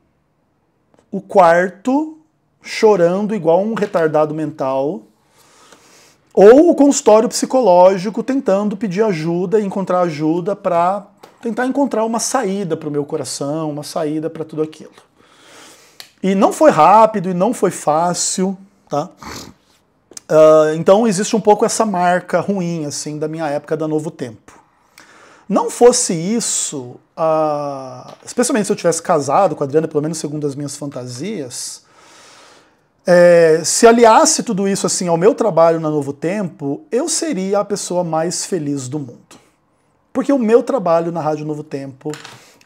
o quarto, chorando igual um retardado mental, ou o consultório psicológico tentando pedir ajuda e encontrar ajuda para tentar encontrar uma saída para o meu coração, uma saída para tudo aquilo. E não foi rápido e não foi fácil, tá? Então existe um pouco essa marca ruim, assim, da minha época da Novo Tempo. Não fosse isso, especialmente se eu tivesse casado com a Adriana, pelo menos segundo as minhas fantasias, se aliasse tudo isso assim ao meu trabalho na Novo Tempo, eu seria a pessoa mais feliz do mundo. Porque o meu trabalho na Rádio Novo Tempo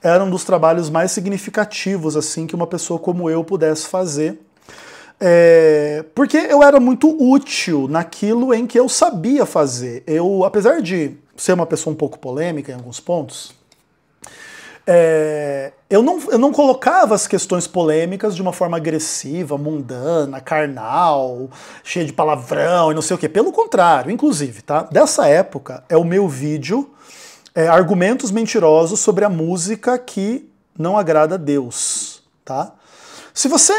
era um dos trabalhos mais significativos assim que uma pessoa como eu pudesse fazer. Porque eu era muito útil naquilo em que eu sabia fazer. Eu, apesar de ser uma pessoa um pouco polêmica em alguns pontos, eu não colocava as questões polêmicas de uma forma agressiva, mundana, carnal, cheia de palavrão e não sei o quê. Pelo contrário, inclusive, tá? Dessa época é o meu vídeo Argumentos Mentirosos sobre a Música que Não Agrada a Deus, tá? Se você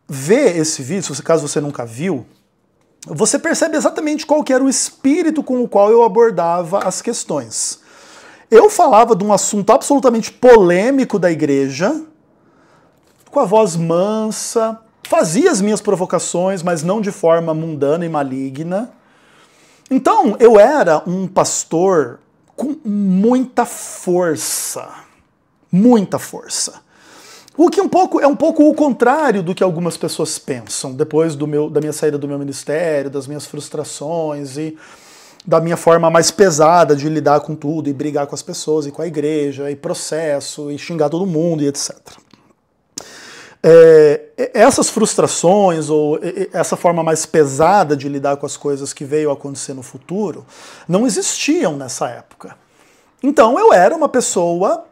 vê esse vídeo, caso você nunca viu, você percebe exatamente qual que era o espírito com o qual eu abordava as questões. Eu falava de um assunto absolutamente polêmico da igreja, com a voz mansa, fazia as minhas provocações, mas não de forma mundana e maligna. Então, eu era um pastor com muita força. Muita força. O que é um pouco o contrário do que algumas pessoas pensam, depois da minha saída do meu ministério, das minhas frustrações e da minha forma mais pesada de lidar com tudo e brigar com as pessoas e com a igreja e processo e xingar todo mundo e etc. Essas frustrações ou essa forma mais pesada de lidar com as coisas que veio a acontecer no futuro não existiam nessa época. Então eu era uma pessoa,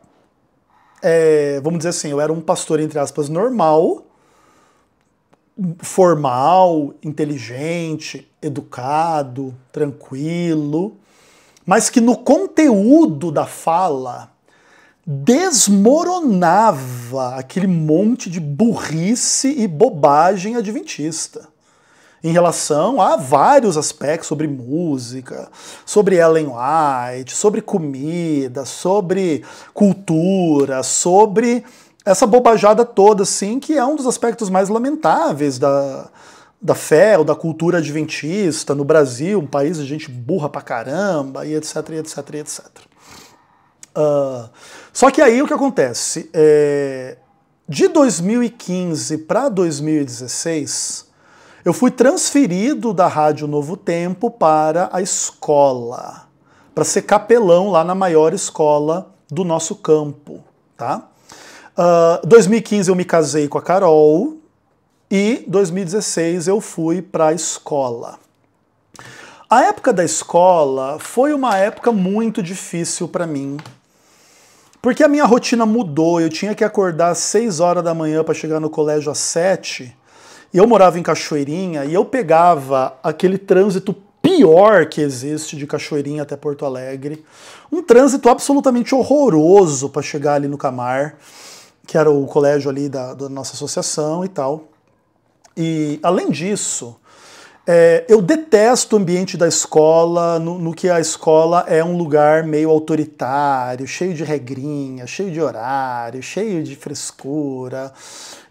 vamos dizer assim, eu era um pastor, entre aspas, normal, formal, inteligente, educado, tranquilo, mas que no conteúdo da fala desmoronava aquele monte de burrice e bobagem adventista em relação a vários aspectos sobre música, sobre Ellen White, sobre comida, sobre cultura, sobre essa bobajada toda, assim, que é um dos aspectos mais lamentáveis da fé ou da cultura adventista no Brasil, um país de gente burra pra caramba, e etc, e etc, e etc. Só que aí o que acontece? De 2015 para 2016, eu fui transferido da Rádio Novo Tempo para a escola, para ser capelão lá na maior escola do nosso campo, tá? 2015 eu me casei com a Carol e 2016 eu fui para a escola. A época da escola foi uma época muito difícil para mim, porque a minha rotina mudou. Eu tinha que acordar às 6 horas da manhã para chegar no colégio às 7, e eu morava em Cachoeirinha, e eu pegava aquele trânsito pior que existe de Cachoeirinha até Porto Alegre, um trânsito absolutamente horroroso para chegar ali no Camar, que era o colégio ali da nossa associação e tal. E, além disso, eu detesto o ambiente da escola, no que a escola é um lugar meio autoritário, cheio de regrinha, cheio de horário, cheio de frescura,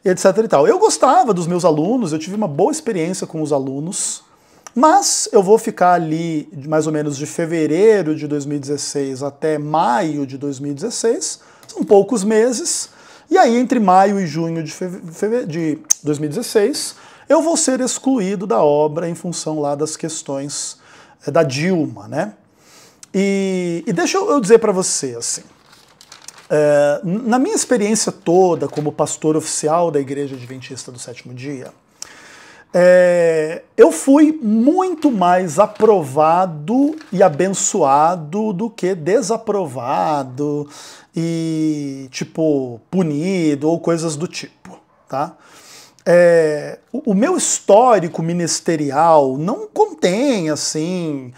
etc e tal. Eu gostava dos meus alunos, eu tive uma boa experiência com os alunos, mas eu vou ficar ali mais ou menos de fevereiro de 2016 até maio de 2016, são poucos meses, e aí entre maio e junho de 2016, eu vou ser excluído da obra em função lá das questões da Dilma, né? E deixa eu dizer para você, assim, na minha experiência toda como pastor oficial da Igreja Adventista do Sétimo Dia, eu fui muito mais aprovado e abençoado do que desaprovado e, tipo, punido ou coisas do tipo, tá? O meu histórico ministerial não contém, assim,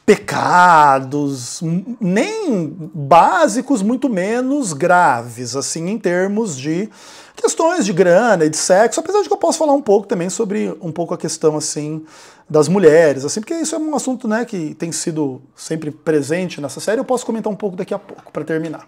pecados, nem básicos, muito menos graves, assim, em termos de questões de grana e de sexo, apesar de que eu posso falar um pouco também sobre um pouco a questão, assim, das mulheres, assim, porque isso é um assunto, né, que tem sido sempre presente nessa série, eu posso comentar um pouco daqui a pouco, para terminar.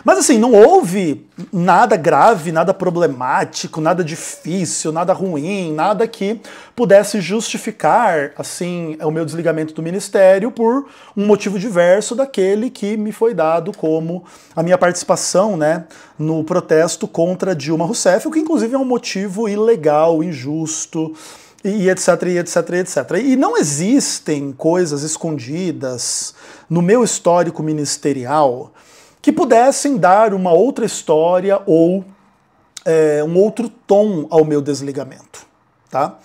Mas assim, não houve nada grave, nada problemático, nada difícil, nada ruim, nada que pudesse justificar assim o meu desligamento do ministério por um motivo diverso daquele que me foi dado como a minha participação, né, no protesto contra Dilma Rousseff, o que inclusive é um motivo ilegal, injusto, e etc, e etc, e etc. E não existem coisas escondidas no meu histórico ministerial que pudessem dar uma outra história ou um outro tom ao meu desligamento, tá?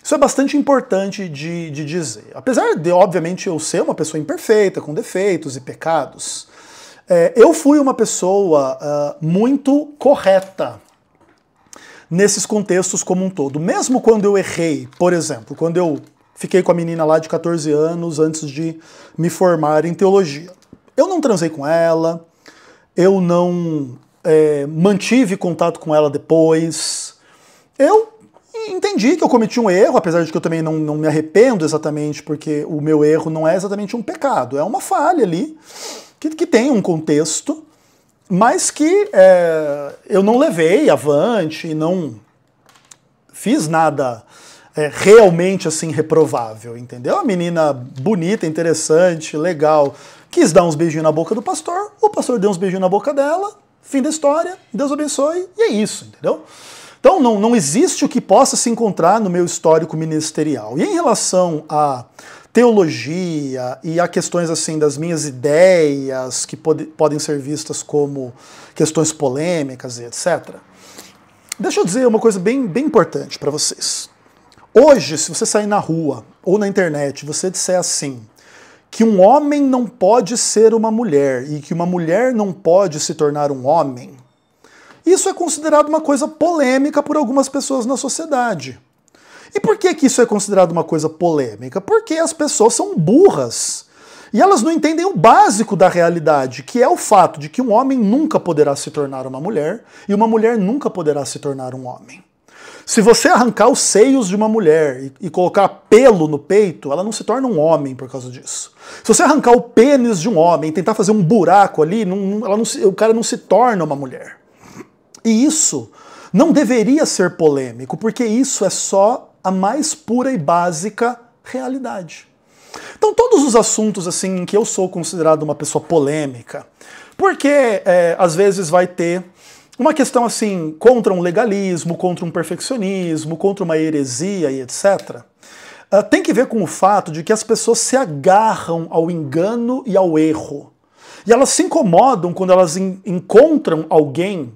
Isso é bastante importante de dizer. Apesar de, obviamente, eu ser uma pessoa imperfeita, com defeitos e pecados, eu fui uma pessoa muito correta nesses contextos como um todo. Mesmo quando eu errei, por exemplo, quando eu fiquei com a menina lá de 14 anos antes de me formar em teologia. Eu não transei com ela, eu não mantive contato com ela depois. Eu entendi que eu cometi um erro, apesar de que eu também não me arrependo exatamente, porque o meu erro não é exatamente um pecado, é uma falha ali, que tem um contexto, mas que eu não levei avante, não fiz nada realmente assim reprovável, entendeu? A menina bonita, interessante, legal, quis dar uns beijinhos na boca do pastor, o pastor deu uns beijinhos na boca dela, fim da história, Deus abençoe, e é isso, entendeu? Então não existe o que possa se encontrar no meu histórico ministerial. E em relação à teologia e a questões assim das minhas ideias, que podem ser vistas como questões polêmicas e etc., deixa eu dizer uma coisa bem importante para vocês. Hoje, se você sair na rua ou na internet e você disser assim, que um homem não pode ser uma mulher e que uma mulher não pode se tornar um homem, isso é considerado uma coisa polêmica por algumas pessoas na sociedade. E por que isso é considerado uma coisa polêmica? Porque as pessoas são burras e elas não entendem o básico da realidade, que é o fato de que um homem nunca poderá se tornar uma mulher e uma mulher nunca poderá se tornar um homem. Se você arrancar os seios de uma mulher e colocar pelo no peito, ela não se torna um homem por causa disso. Se você arrancar o pênis de um homem e tentar fazer um buraco ali, o cara não se torna uma mulher. E isso não deveria ser polêmico, porque isso é só a mais pura e básica realidade. Então todos os assuntos assim em que eu sou considerado uma pessoa polêmica, porque às vezes vai ter uma questão assim contra um legalismo, contra um perfeccionismo, contra uma heresia e etc., tem que ver com o fato de que as pessoas se agarram ao engano e ao erro. E elas se incomodam quando elas encontram alguém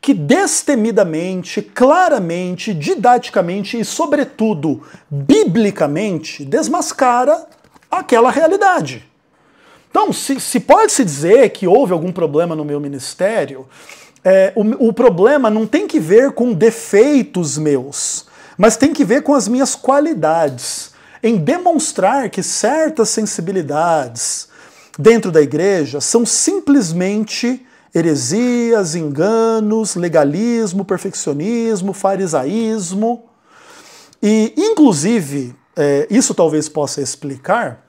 que destemidamente, claramente, didaticamente e, sobretudo, biblicamente, desmascara aquela realidade. Então, se pode-se dizer que houve algum problema no meu ministério, o problema não tem que ver com defeitos meus, mas tem que ver com as minhas qualidades, em demonstrar que certas sensibilidades dentro da igreja são simplesmente heresias, enganos, legalismo, perfeccionismo, farisaísmo. E, inclusive, isso talvez possa explicar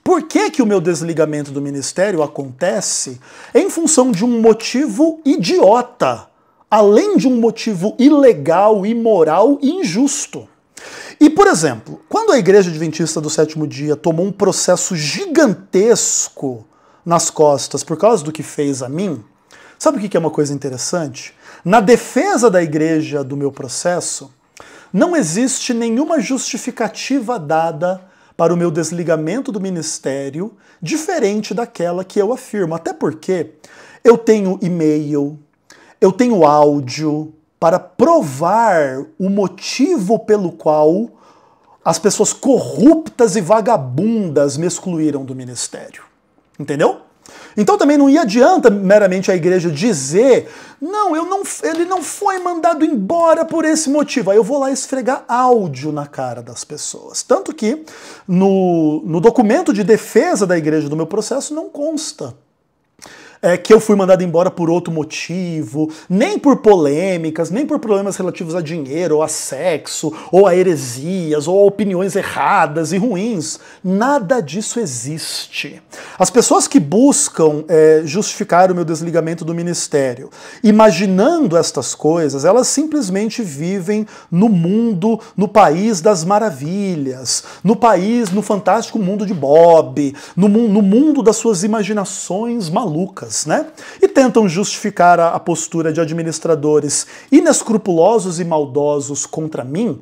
por que o meu desligamento do ministério acontece em função de um motivo idiota, além de um motivo ilegal, imoral e injusto. E, por exemplo, quando a Igreja Adventista do Sétimo Dia tomou um processo gigantesco nas costas por causa do que fez a mim, sabe o que é uma coisa interessante? Na defesa da igreja do meu processo, não existe nenhuma justificativa dada para o meu desligamento do ministério diferente daquela que eu afirmo. Até porque eu tenho e-mail, eu tenho áudio para provar o motivo pelo qual as pessoas corruptas e vagabundas me excluíram do ministério. Entendeu? Então também não adianta meramente a igreja dizer não, ele não foi mandado embora por esse motivo. Aí eu vou lá esfregar áudio na cara das pessoas. Tanto que no documento de defesa da igreja do meu processo não consta que eu fui mandado embora por outro motivo, nem por polêmicas, nem por problemas relativos a dinheiro, ou a sexo, ou a heresias, ou a opiniões erradas e ruins. Nada disso existe. As pessoas que buscam justificar o meu desligamento do ministério, imaginando estas coisas, elas simplesmente vivem no mundo, no país das maravilhas, no fantástico mundo de Bob, no mundo das suas imaginações malucas, né? E tentam justificar a postura de administradores inescrupulosos e maldosos contra mim,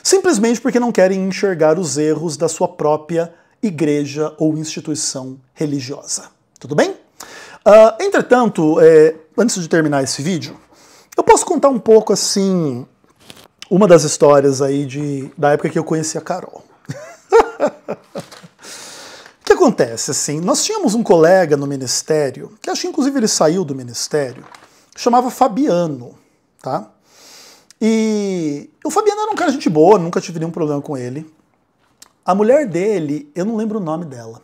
simplesmente porque não querem enxergar os erros da sua própria igreja ou instituição religiosa. Tudo bem? Entretanto, antes de terminar esse vídeo, eu posso contar um pouco, assim, uma das histórias aí da época que eu conheci a Carol. O que acontece, assim, nós tínhamos um colega no ministério, que acho que inclusive ele saiu do ministério, que chamava Fabiano, tá? E o Fabiano era um cara de gente boa, nunca tive nenhum problema com ele. A mulher dele, eu não lembro o nome dela,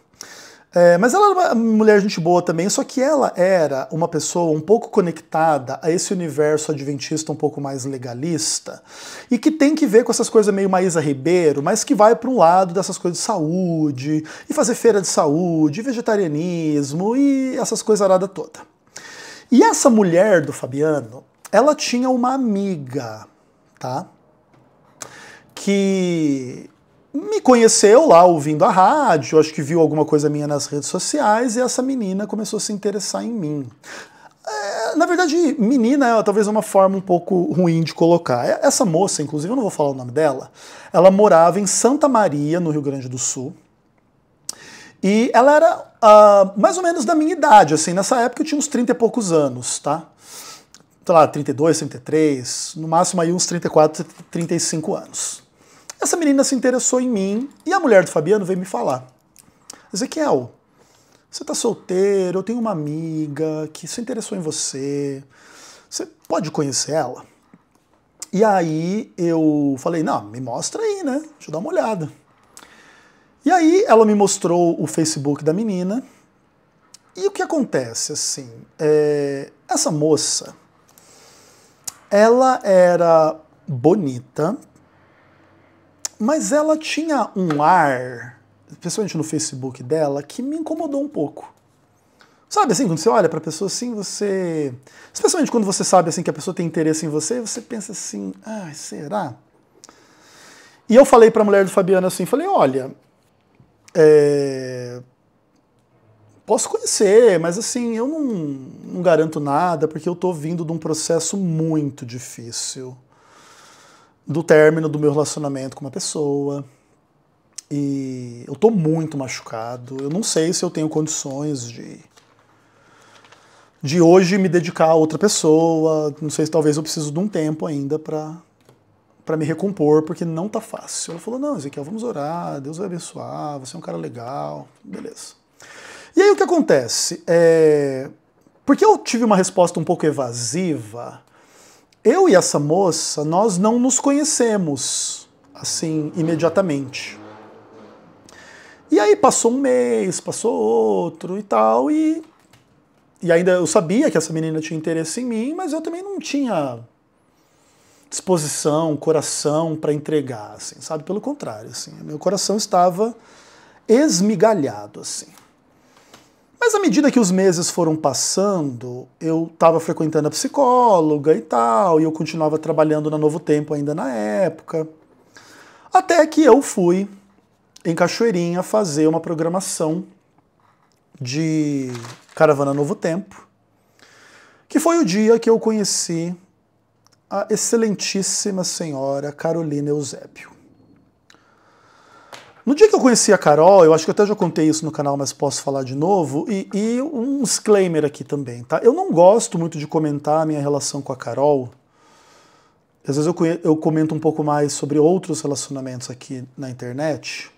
mas ela era uma mulher de gente boa também, só que ela era uma pessoa um pouco conectada a esse universo adventista um pouco mais legalista, e que tem que ver com essas coisas meio Maísa Ribeiro, mas que vai para um lado dessas coisas de saúde, e fazer feira de saúde, vegetarianismo, e essas coisas aradas toda. E essa mulher do Fabiano, ela tinha uma amiga, tá? Que me conheceu lá ouvindo a rádio, acho que viu alguma coisa minha nas redes sociais, e essa menina começou a se interessar em mim. Na verdade, menina é talvez uma forma um pouco ruim de colocar. Essa moça, inclusive, eu não vou falar o nome dela, ela morava em Santa Maria, no Rio Grande do Sul, e ela era mais ou menos da minha idade, assim, nessa época eu tinha uns 30 e poucos anos, tá? Sei lá, 32, 33, no máximo aí uns 34, 35 anos. Essa menina se interessou em mim e a mulher do Fabiano veio me falar: Ezequiel, você tá solteiro, eu tenho uma amiga que se interessou em você, você pode conhecer ela? E aí eu falei: não, me mostra aí, né? Deixa eu dar uma olhada. E aí ela me mostrou o Facebook da menina, e o que acontece, assim, essa moça, ela era bonita, mas ela tinha um ar, principalmente no Facebook dela, que me incomodou um pouco. Sabe, assim, quando você olha pra pessoa assim, você... Especialmente quando você sabe, assim, que a pessoa tem interesse em você, você pensa assim, será? E eu falei pra mulher do Fabiano assim, falei, olha, posso conhecer, mas assim, eu não garanto nada, porque eu tô vindo de um processo muito difícil do término do meu relacionamento com uma pessoa, e eu tô muito machucado, eu não sei se eu tenho condições de hoje me dedicar a outra pessoa, não sei se talvez eu preciso de um tempo ainda pra me recompor, porque não tá fácil. Ela falou, não, Ezequiel, vamos orar, Deus vai abençoar, você é um cara legal, beleza. E aí o que acontece? Porque eu tive uma resposta um pouco evasiva, eu e essa moça, nós não nos conhecemos, assim, imediatamente. E aí passou um mês, passou outro e tal, e ainda eu sabia que essa menina tinha interesse em mim, mas eu também não tinha disposição, coração para entregar, assim, sabe? Pelo contrário, assim, meu coração estava esmigalhado, assim. Mas à medida que os meses foram passando, eu estava frequentando a psicóloga e tal, e eu continuava trabalhando na Novo Tempo ainda na época, até que eu fui em Cachoeirinha fazer uma programação de Caravana Novo Tempo, que foi o dia que eu conheci a excelentíssima senhora Carolina Eusébio. No dia que eu conheci a Carol, eu acho que eu até já contei isso no canal, mas posso falar de novo, e um disclaimer aqui também, tá? Eu não gosto muito de comentar a minha relação com a Carol. Às vezes eu comento um pouco mais sobre outros relacionamentos aqui na internet.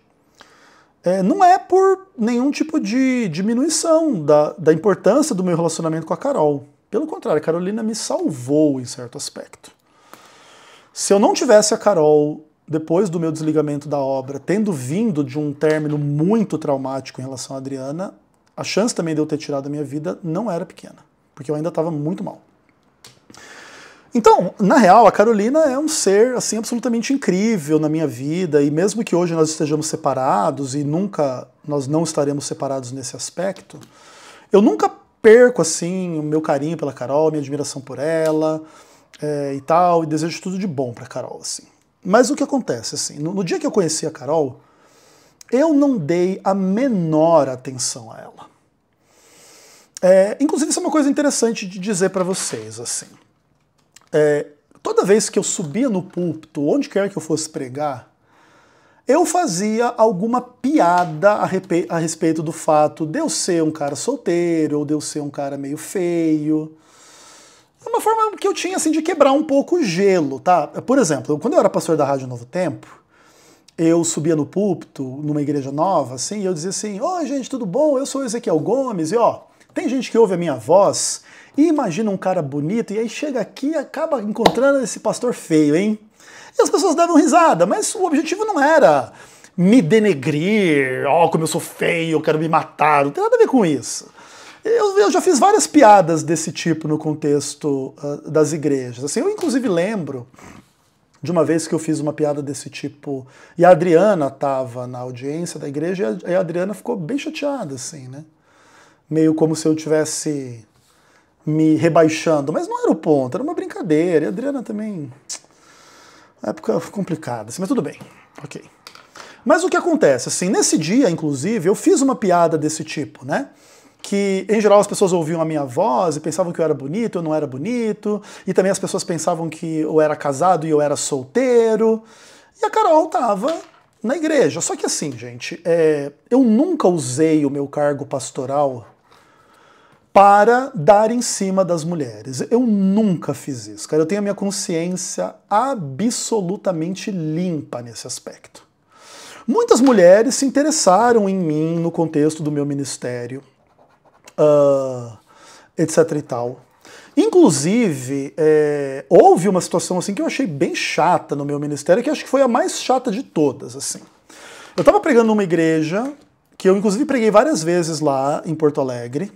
Não é por nenhum tipo de diminuição da importância do meu relacionamento com a Carol. Pelo contrário, a Carolina me salvou em certo aspecto. Se eu não tivesse a Carol, depois do meu desligamento da obra, tendo vindo de um término muito traumático em relação à Adriana, a chance também de eu ter tirado a minha vida não era pequena, porque eu ainda estava muito mal. Então, na real, a Carolina é um ser assim absolutamente incrível na minha vida, e mesmo que hoje nós estejamos separados e nunca nós não estaremos separados nesse aspecto, eu nunca perco assim o meu carinho pela Carol, minha admiração por ela e tal, e desejo tudo de bom para Carol assim. Mas o que acontece assim, no dia que eu conheci a Carol, eu não dei a menor atenção a ela. Inclusive isso é uma coisa interessante de dizer para vocês assim. Toda vez que eu subia no púlpito, onde quer que eu fosse pregar, eu fazia alguma piada a respeito do fato de eu ser um cara solteiro, ou de eu ser um cara meio feio. É uma forma que eu tinha assim, de quebrar um pouco o gelo, tá? Por exemplo, quando eu era pastor da Rádio Novo Tempo, eu subia no púlpito, numa igreja nova, assim, e eu dizia assim: oi, gente, tudo bom? Eu sou o Ezequiel Gomes, e ó, tem gente que ouve a minha voz e imagina um cara bonito, e aí chega aqui e acaba encontrando esse pastor feio, hein? E as pessoas davam risada, mas o objetivo não era me denegrir, como eu sou feio, eu quero me matar, não tem nada a ver com isso. Eu já fiz várias piadas desse tipo no contexto das igrejas. Assim, eu inclusive lembro de uma vez que eu fiz uma piada desse tipo, e a Adriana estava na audiência da igreja, e a Adriana ficou bem chateada, assim, né? Meio como se eu tivesse me rebaixando, mas não era o ponto, era uma brincadeira. E a Adriana também, época complicada, assim, mas tudo bem, ok. Mas o que acontece, assim, nesse dia, inclusive, eu fiz uma piada desse tipo, né? Que, em geral, as pessoas ouviam a minha voz e pensavam que eu era bonito, eu não era bonito, e também as pessoas pensavam que eu era casado e eu era solteiro, e a Carol tava na igreja. Só que assim, gente, eu nunca usei o meu cargo pastoral para dar em cima das mulheres. Eu nunca fiz isso, cara. Eu tenho a minha consciência absolutamente limpa nesse aspecto. Muitas mulheres se interessaram em mim no contexto do meu ministério, etc e tal. Inclusive, houve uma situação assim que eu achei bem chata no meu ministério, que acho que foi a mais chata de todas, assim. Eu estava pregando numa igreja, que eu inclusive preguei várias vezes lá em Porto Alegre,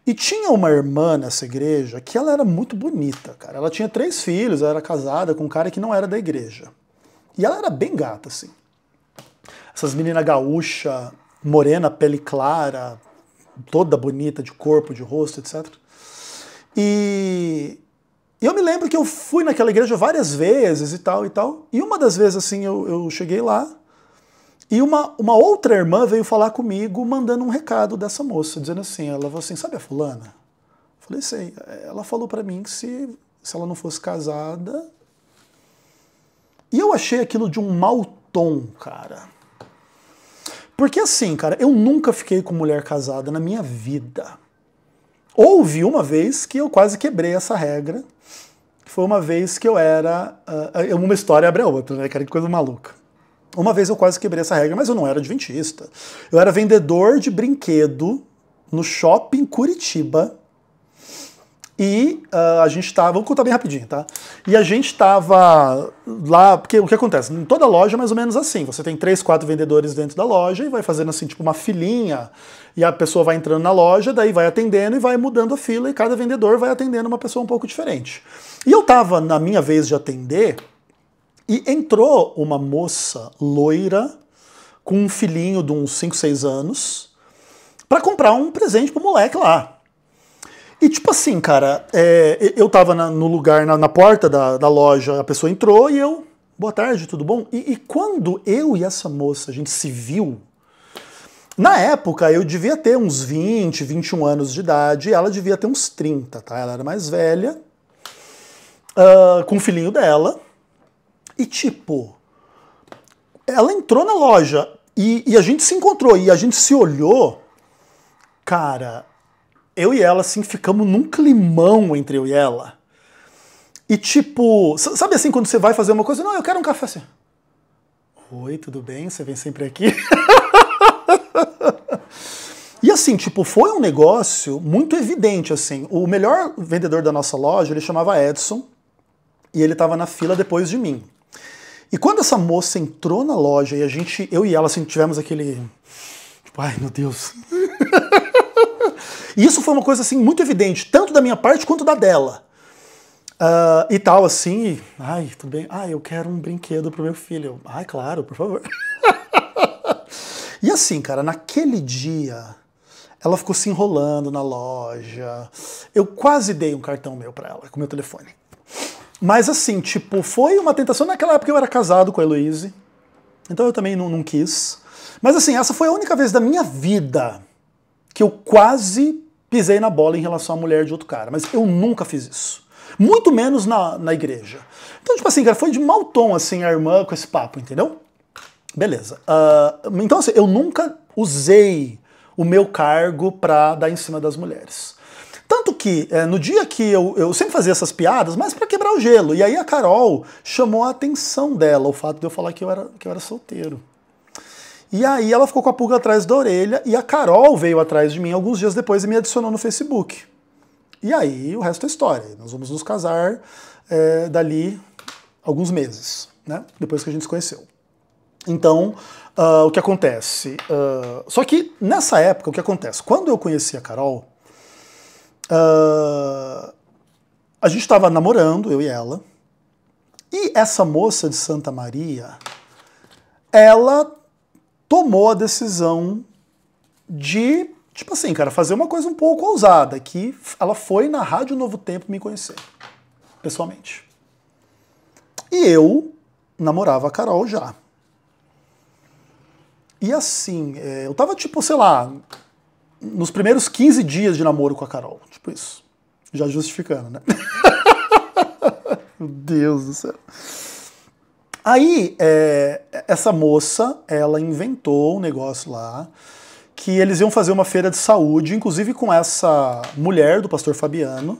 e tinha uma irmã nessa igreja que ela era muito bonita, cara. Ela tinha 3 filhos, ela era casada com um cara que não era da igreja. E ela era bem gata, assim. Essas meninas gaúcha, morena, pele clara, toda bonita, de corpo, de rosto, etc. E eu me lembro que eu fui naquela igreja várias vezes e tal. E uma das vezes, assim, eu cheguei lá, e uma outra irmã veio falar comigo, mandando um recado dessa moça, dizendo assim, ela falou assim, sabe a fulana? Eu falei, sei. Ela falou pra mim que se ela não fosse casada... E eu achei aquilo de um mau tom, cara. Porque assim, cara, eu nunca fiquei com mulher casada na minha vida. Houve uma vez que eu quase quebrei essa regra, que foi uma vez que eu era... uma história abre a outra, né, cara? Que coisa maluca. Uma vez eu quase quebrei essa regra, mas eu não era adventista. Eu era vendedor de brinquedo no shopping Curitiba. E a gente tava... Vou contar bem rapidinho, tá? E a gente tava lá... Porque o que acontece? Em toda loja é mais ou menos assim. Você tem 3, 4 vendedores dentro da loja e vai fazendo assim, tipo uma filinha. E a pessoa vai entrando na loja, daí vai atendendo e vai mudando a fila. E cada vendedor vai atendendo uma pessoa um pouco diferente. E eu tava na minha vez de atender... E entrou uma moça loira com um filhinho de uns 5, 6 anos para comprar um presente pro moleque lá. E tipo assim, cara, eu tava no lugar, na porta da loja, a pessoa entrou e eu, boa tarde, tudo bom? E quando eu e essa moça, a gente se viu, na época eu devia ter uns 20, 21 anos de idade, e ela devia ter uns 30, tá? Ela era mais velha, com o filhinho dela. E tipo, ela entrou na loja e a gente se encontrou e a gente se olhou, cara, eu e ela assim ficamos num climão entre eu e ela. E tipo, sabe assim quando você vai fazer uma coisa, não, eu quero um café assim. Oi, tudo bem? Você vem sempre aqui? E assim, tipo, foi um negócio muito evidente, assim. O melhor vendedor da nossa loja, ele chamava Edson, e ele tava na fila depois de mim. E quando essa moça entrou na loja e eu e ela, assim, tivemos aquele... Tipo, ai, meu Deus. E isso foi uma coisa assim muito evidente, tanto da minha parte quanto da dela. E tal, assim, ai, tudo bem, eu quero um brinquedo pro meu filho. Ai, claro, por favor. E assim, cara, naquele dia, ela ficou se enrolando na loja. Eu quase dei um cartão meu pra ela, com meu telefone. Mas assim, tipo, foi uma tentação. Naquela época eu era casado com a Heloise, então eu também não quis. Mas assim, essa foi a única vez da minha vida que eu quase pisei na bola em relação à mulher de outro cara. Mas eu nunca fiz isso. Muito menos na igreja. Então, tipo assim, cara, foi de mau tom, assim, a irmã com esse papo, entendeu? Beleza. Então, assim, eu nunca usei o meu cargo pra dar em cima das mulheres. Tanto que, no dia que eu sempre fazia essas piadas, mas pra quebrar o gelo. E aí a Carol chamou a atenção dela, o fato de eu falar que eu era solteiro. E aí ela ficou com a pulga atrás da orelha, e a Carol veio atrás de mim alguns dias depois e me adicionou no Facebook. E aí o resto é história. Nós vamos nos casar dali alguns meses, né? Depois que a gente se conheceu. Então, o que acontece? Só que nessa época, o que acontece? Quando eu conheci a Carol, a gente estava namorando, eu e ela, e essa moça de Santa Maria, ela tomou a decisão de, tipo assim, cara, fazer uma coisa um pouco ousada, que ela foi na Rádio Novo Tempo me conhecer, pessoalmente. E eu namorava a Carol já. E assim, eu tava tipo, sei lá, nos primeiros 15 dias de namoro com a Carol, tipo isso. Já justificando, né? Meu Deus do céu. Aí, essa moça, ela inventou um negócio lá, que eles iam fazer uma feira de saúde, inclusive com essa mulher do pastor Fabiano.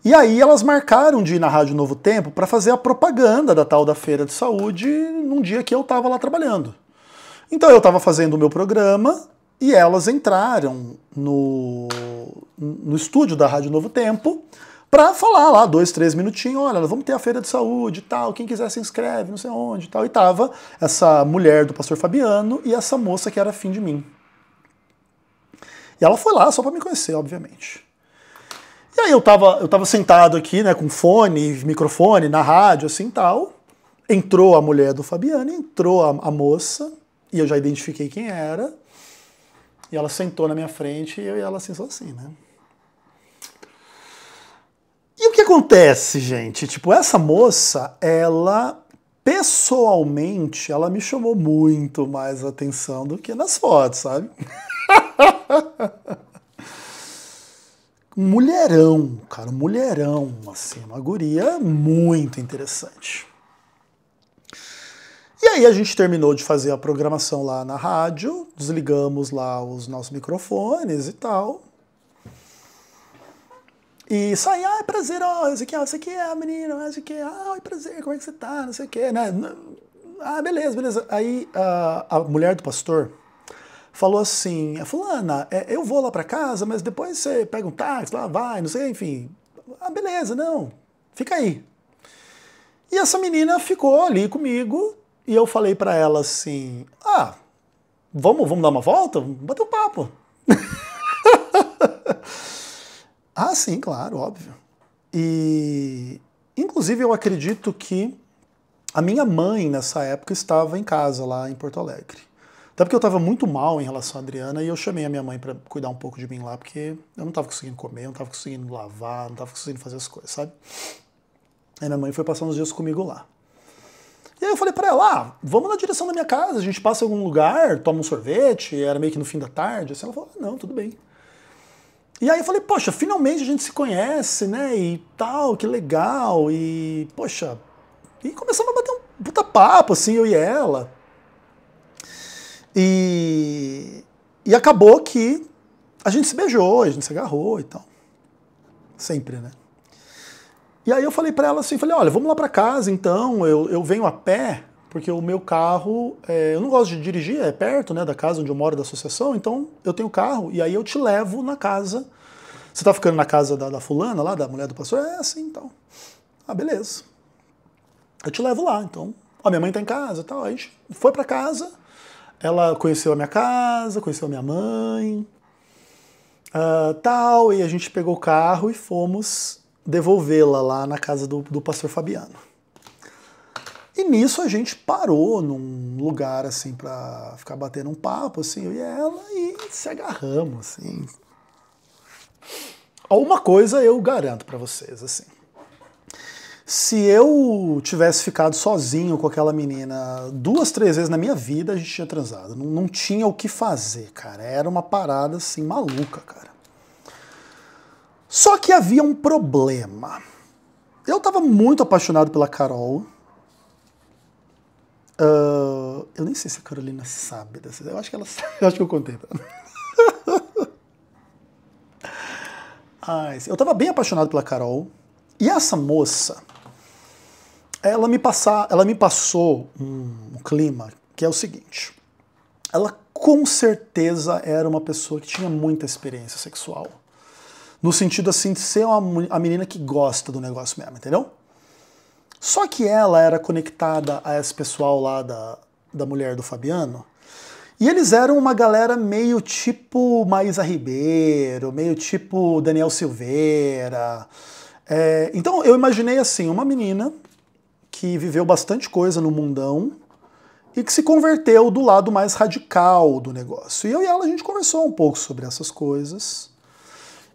E aí elas marcaram de ir na Rádio Novo Tempo para fazer a propaganda da tal da feira de saúde num dia que eu estava lá trabalhando. Então eu estava fazendo o meu programa e elas entraram no estúdio da Rádio Novo Tempo para falar lá 2, 3 minutinhos, olha, vamos ter a feira de saúde e tal, quem quiser se inscreve, não sei onde e tal. E tava essa mulher do pastor Fabiano e essa moça que era afim de mim. E ela foi lá só para me conhecer, obviamente. E aí eu tava sentado aqui, né, com fone, microfone, na rádio, assim, tal. Entrou a mulher do Fabiano, entrou a moça, e eu já identifiquei quem era. E ela sentou na minha frente, e eu e ela assim, só assim, né. E o que acontece, gente? Tipo, essa moça, ela, pessoalmente, ela me chamou muito mais atenção do que nas fotos, sabe? Mulherão, cara, mulherão, assim, uma guria muito interessante. E aí a gente terminou de fazer a programação lá na rádio, desligamos lá os nossos microfones e tal. E saí, prazer, esse aqui é a menina, esse aqui, oi, prazer, como é que você tá, não sei o que, né? Beleza, beleza. Aí a mulher do pastor falou assim, fulana, eu vou lá pra casa, mas depois você pega um táxi, lá vai, não sei, enfim. Beleza, não, fica aí. E essa menina ficou ali comigo e eu falei pra ela assim, vamos dar uma volta? Vamos bater um papo. Sim, claro, óbvio. E, inclusive, eu acredito que a minha mãe, nessa época, estava em casa, lá em Porto Alegre. Até porque eu estava muito mal em relação à Adriana e eu chamei a minha mãe para cuidar um pouco de mim lá, porque eu não estava conseguindo comer, não estava conseguindo lavar, não estava conseguindo fazer as coisas, sabe? Aí minha mãe foi passar uns dias comigo lá. E aí eu falei para ela, vamos na direção da minha casa, a gente passa em algum lugar, toma um sorvete, era meio que no fim da tarde. Assim, ela falou, não, tudo bem. E aí eu falei, poxa, finalmente a gente se conhece, né, e tal, que legal, e, poxa, e começamos a bater um puta papo, assim, eu e ela. E acabou que a gente se beijou, a gente se agarrou e tal. Sempre, né. E aí eu falei pra ela assim, olha, vamos lá pra casa, então, eu venho a pé, porque o meu carro, eu não gosto de dirigir, é perto, né, da casa onde eu moro, da associação, então eu tenho carro, e aí eu te levo na casa. Você tá ficando na casa da fulana lá, da mulher do pastor? Assim, então. Beleza. Eu te levo lá, então. Minha mãe tá em casa e tal. A gente foi pra casa, ela conheceu a minha casa, conheceu a minha mãe. tal, e a gente pegou o carro e fomos devolvê-la lá na casa do pastor Fabiano. E nisso a gente parou num lugar assim pra ficar batendo um papo, assim, eu e ela, e se agarramos, assim. Uma coisa eu garanto pra vocês, assim. Se eu tivesse ficado sozinho com aquela menina 2, 3 vezes na minha vida, a gente tinha transado. Não tinha o que fazer, cara. Era uma parada assim maluca, cara. Só que havia um problema. Eu tava muito apaixonado pela Carol. Eu nem sei se a Carolina sabe dessa. Eu acho que ela sabe. Eu acho que eu contei pra ela. Eu tava bem apaixonado pela Carol. E essa moça, ela me passou um clima que é o seguinte. Ela com certeza era uma pessoa que tinha muita experiência sexual. No sentido assim de ser a menina que gosta do negócio mesmo, entendeu? Só que ela era conectada a esse pessoal lá da mulher do Fabiano, e eles eram uma galera meio tipo Maísa Ribeiro, meio tipo Daniel Silveira. Então eu imaginei assim, uma menina que viveu bastante coisa no mundão e que se converteu do lado mais radical do negócio. E eu e ela, a gente conversou um pouco sobre essas coisas.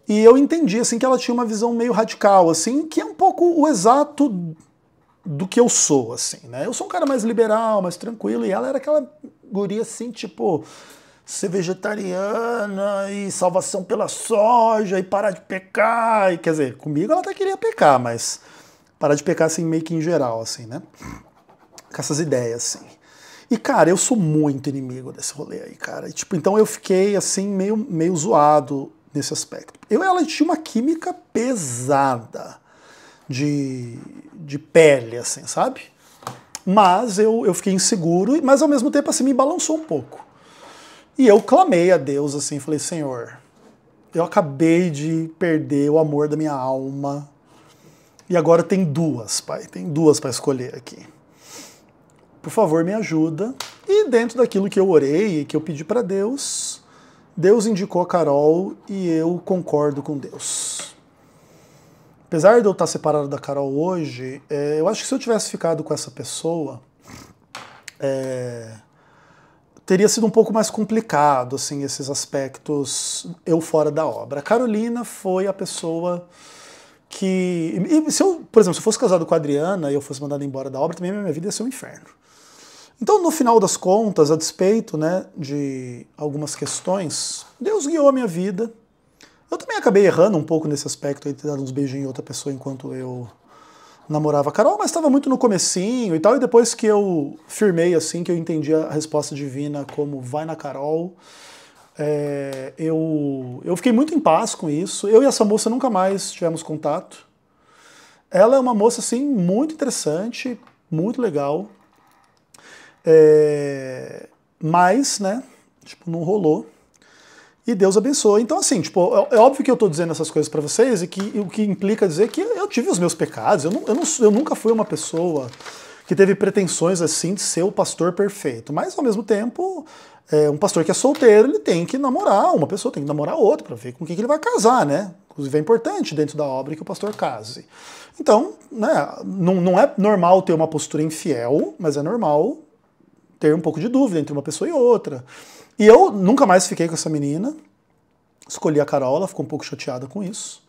E eu entendi assim que ela tinha uma visão meio radical, assim, que é um pouco o exato do que eu sou, assim, né? Eu sou um cara mais liberal, mais tranquilo, e ela era aquela guria assim, tipo, ser vegetariana e salvação pela soja e parar de pecar, e quer dizer, comigo ela até queria pecar, mas parar de pecar assim meio que em geral, assim, né? Com essas ideias, assim. E, cara, eu sou muito inimigo desse rolê aí, cara. E, tipo, então eu fiquei, assim, meio zoado nesse aspecto. Eu e ela tinha uma química pesada de pele, assim, sabe? Mas eu fiquei inseguro, mas ao mesmo tempo, assim, me balançou um pouco. E eu clamei a Deus, assim, falei, Senhor, eu acabei de perder o amor da minha alma e agora tem duas, pai, tem duas para escolher aqui. Por favor, me ajuda. E dentro daquilo que eu orei e que eu pedi para Deus, Deus indicou a Carol e eu concordo com Deus. Apesar de eu estar separado da Carol hoje, eu acho que se eu tivesse ficado com essa pessoa, teria sido um pouco mais complicado, assim, esses aspectos eu fora da obra. A Carolina foi a pessoa que... E se eu, por exemplo, se eu fosse casado com a Adriana e eu fosse mandado embora da obra, também a minha vida ia ser um inferno. Então, no final das contas, a despeito, né, de algumas questões, Deus guiou a minha vida. Eu também acabei errando um pouco nesse aspecto, de ter dado uns beijinhos em outra pessoa enquanto eu namorava a Carol, mas estava muito no comecinho e tal, e depois que eu firmei, assim, que eu entendi a resposta divina como vai na Carol, eu fiquei muito em paz com isso. Eu e essa moça nunca mais tivemos contato. Ela é uma moça, assim, muito interessante, muito legal, mas, né, tipo, não rolou. E Deus abençoe. Então, assim, tipo, é óbvio que eu estou dizendo essas coisas para vocês e que o que implica dizer que eu tive os meus pecados. Eu nunca fui uma pessoa que teve pretensões assim de ser o pastor perfeito. Mas, ao mesmo tempo, um pastor que é solteiro, ele tem que namorar uma pessoa, tem que namorar outra para ver com quem que ele vai casar, né? Inclusive é importante dentro da obra que o pastor case. Então, né, não é normal ter uma postura infiel, mas é normal ter um pouco de dúvida entre uma pessoa e outra. E eu nunca mais fiquei com essa menina, escolhi a Carol, ela ficou um pouco chateada com isso,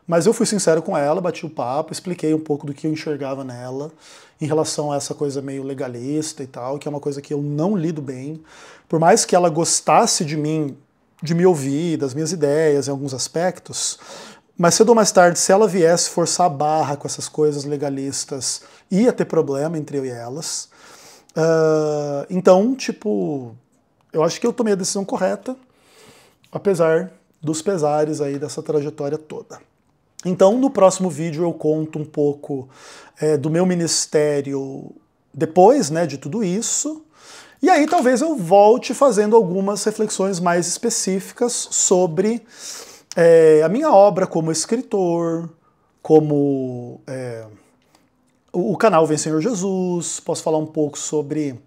mas eu fui sincero com ela, bati o papo, expliquei um pouco do que eu enxergava nela em relação a essa coisa meio legalista e tal, que é uma coisa que eu não lido bem. Por mais que ela gostasse de mim, de me ouvir, das minhas ideias em alguns aspectos, mas cedo ou mais tarde, se ela viesse forçar a barra com essas coisas legalistas, ia ter problema entre eu e elas. Então, tipo, eu acho que eu tomei a decisão correta, apesar dos pesares aí dessa trajetória toda. Então, no próximo vídeo eu conto um pouco do meu ministério depois, né, de tudo isso. E aí talvez eu volte fazendo algumas reflexões mais específicas sobre a minha obra como escritor, como o canal Vem Senhor Jesus. Posso falar um pouco sobre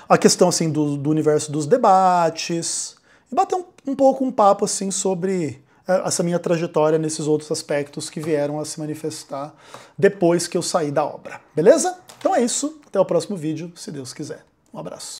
a questão assim do universo dos debates. e bater um pouco um papo assim sobre essa minha trajetória nesses outros aspectos que vieram a se manifestar depois que eu saí da obra. Beleza? Então é isso. Até o próximo vídeo, se Deus quiser. Um abraço.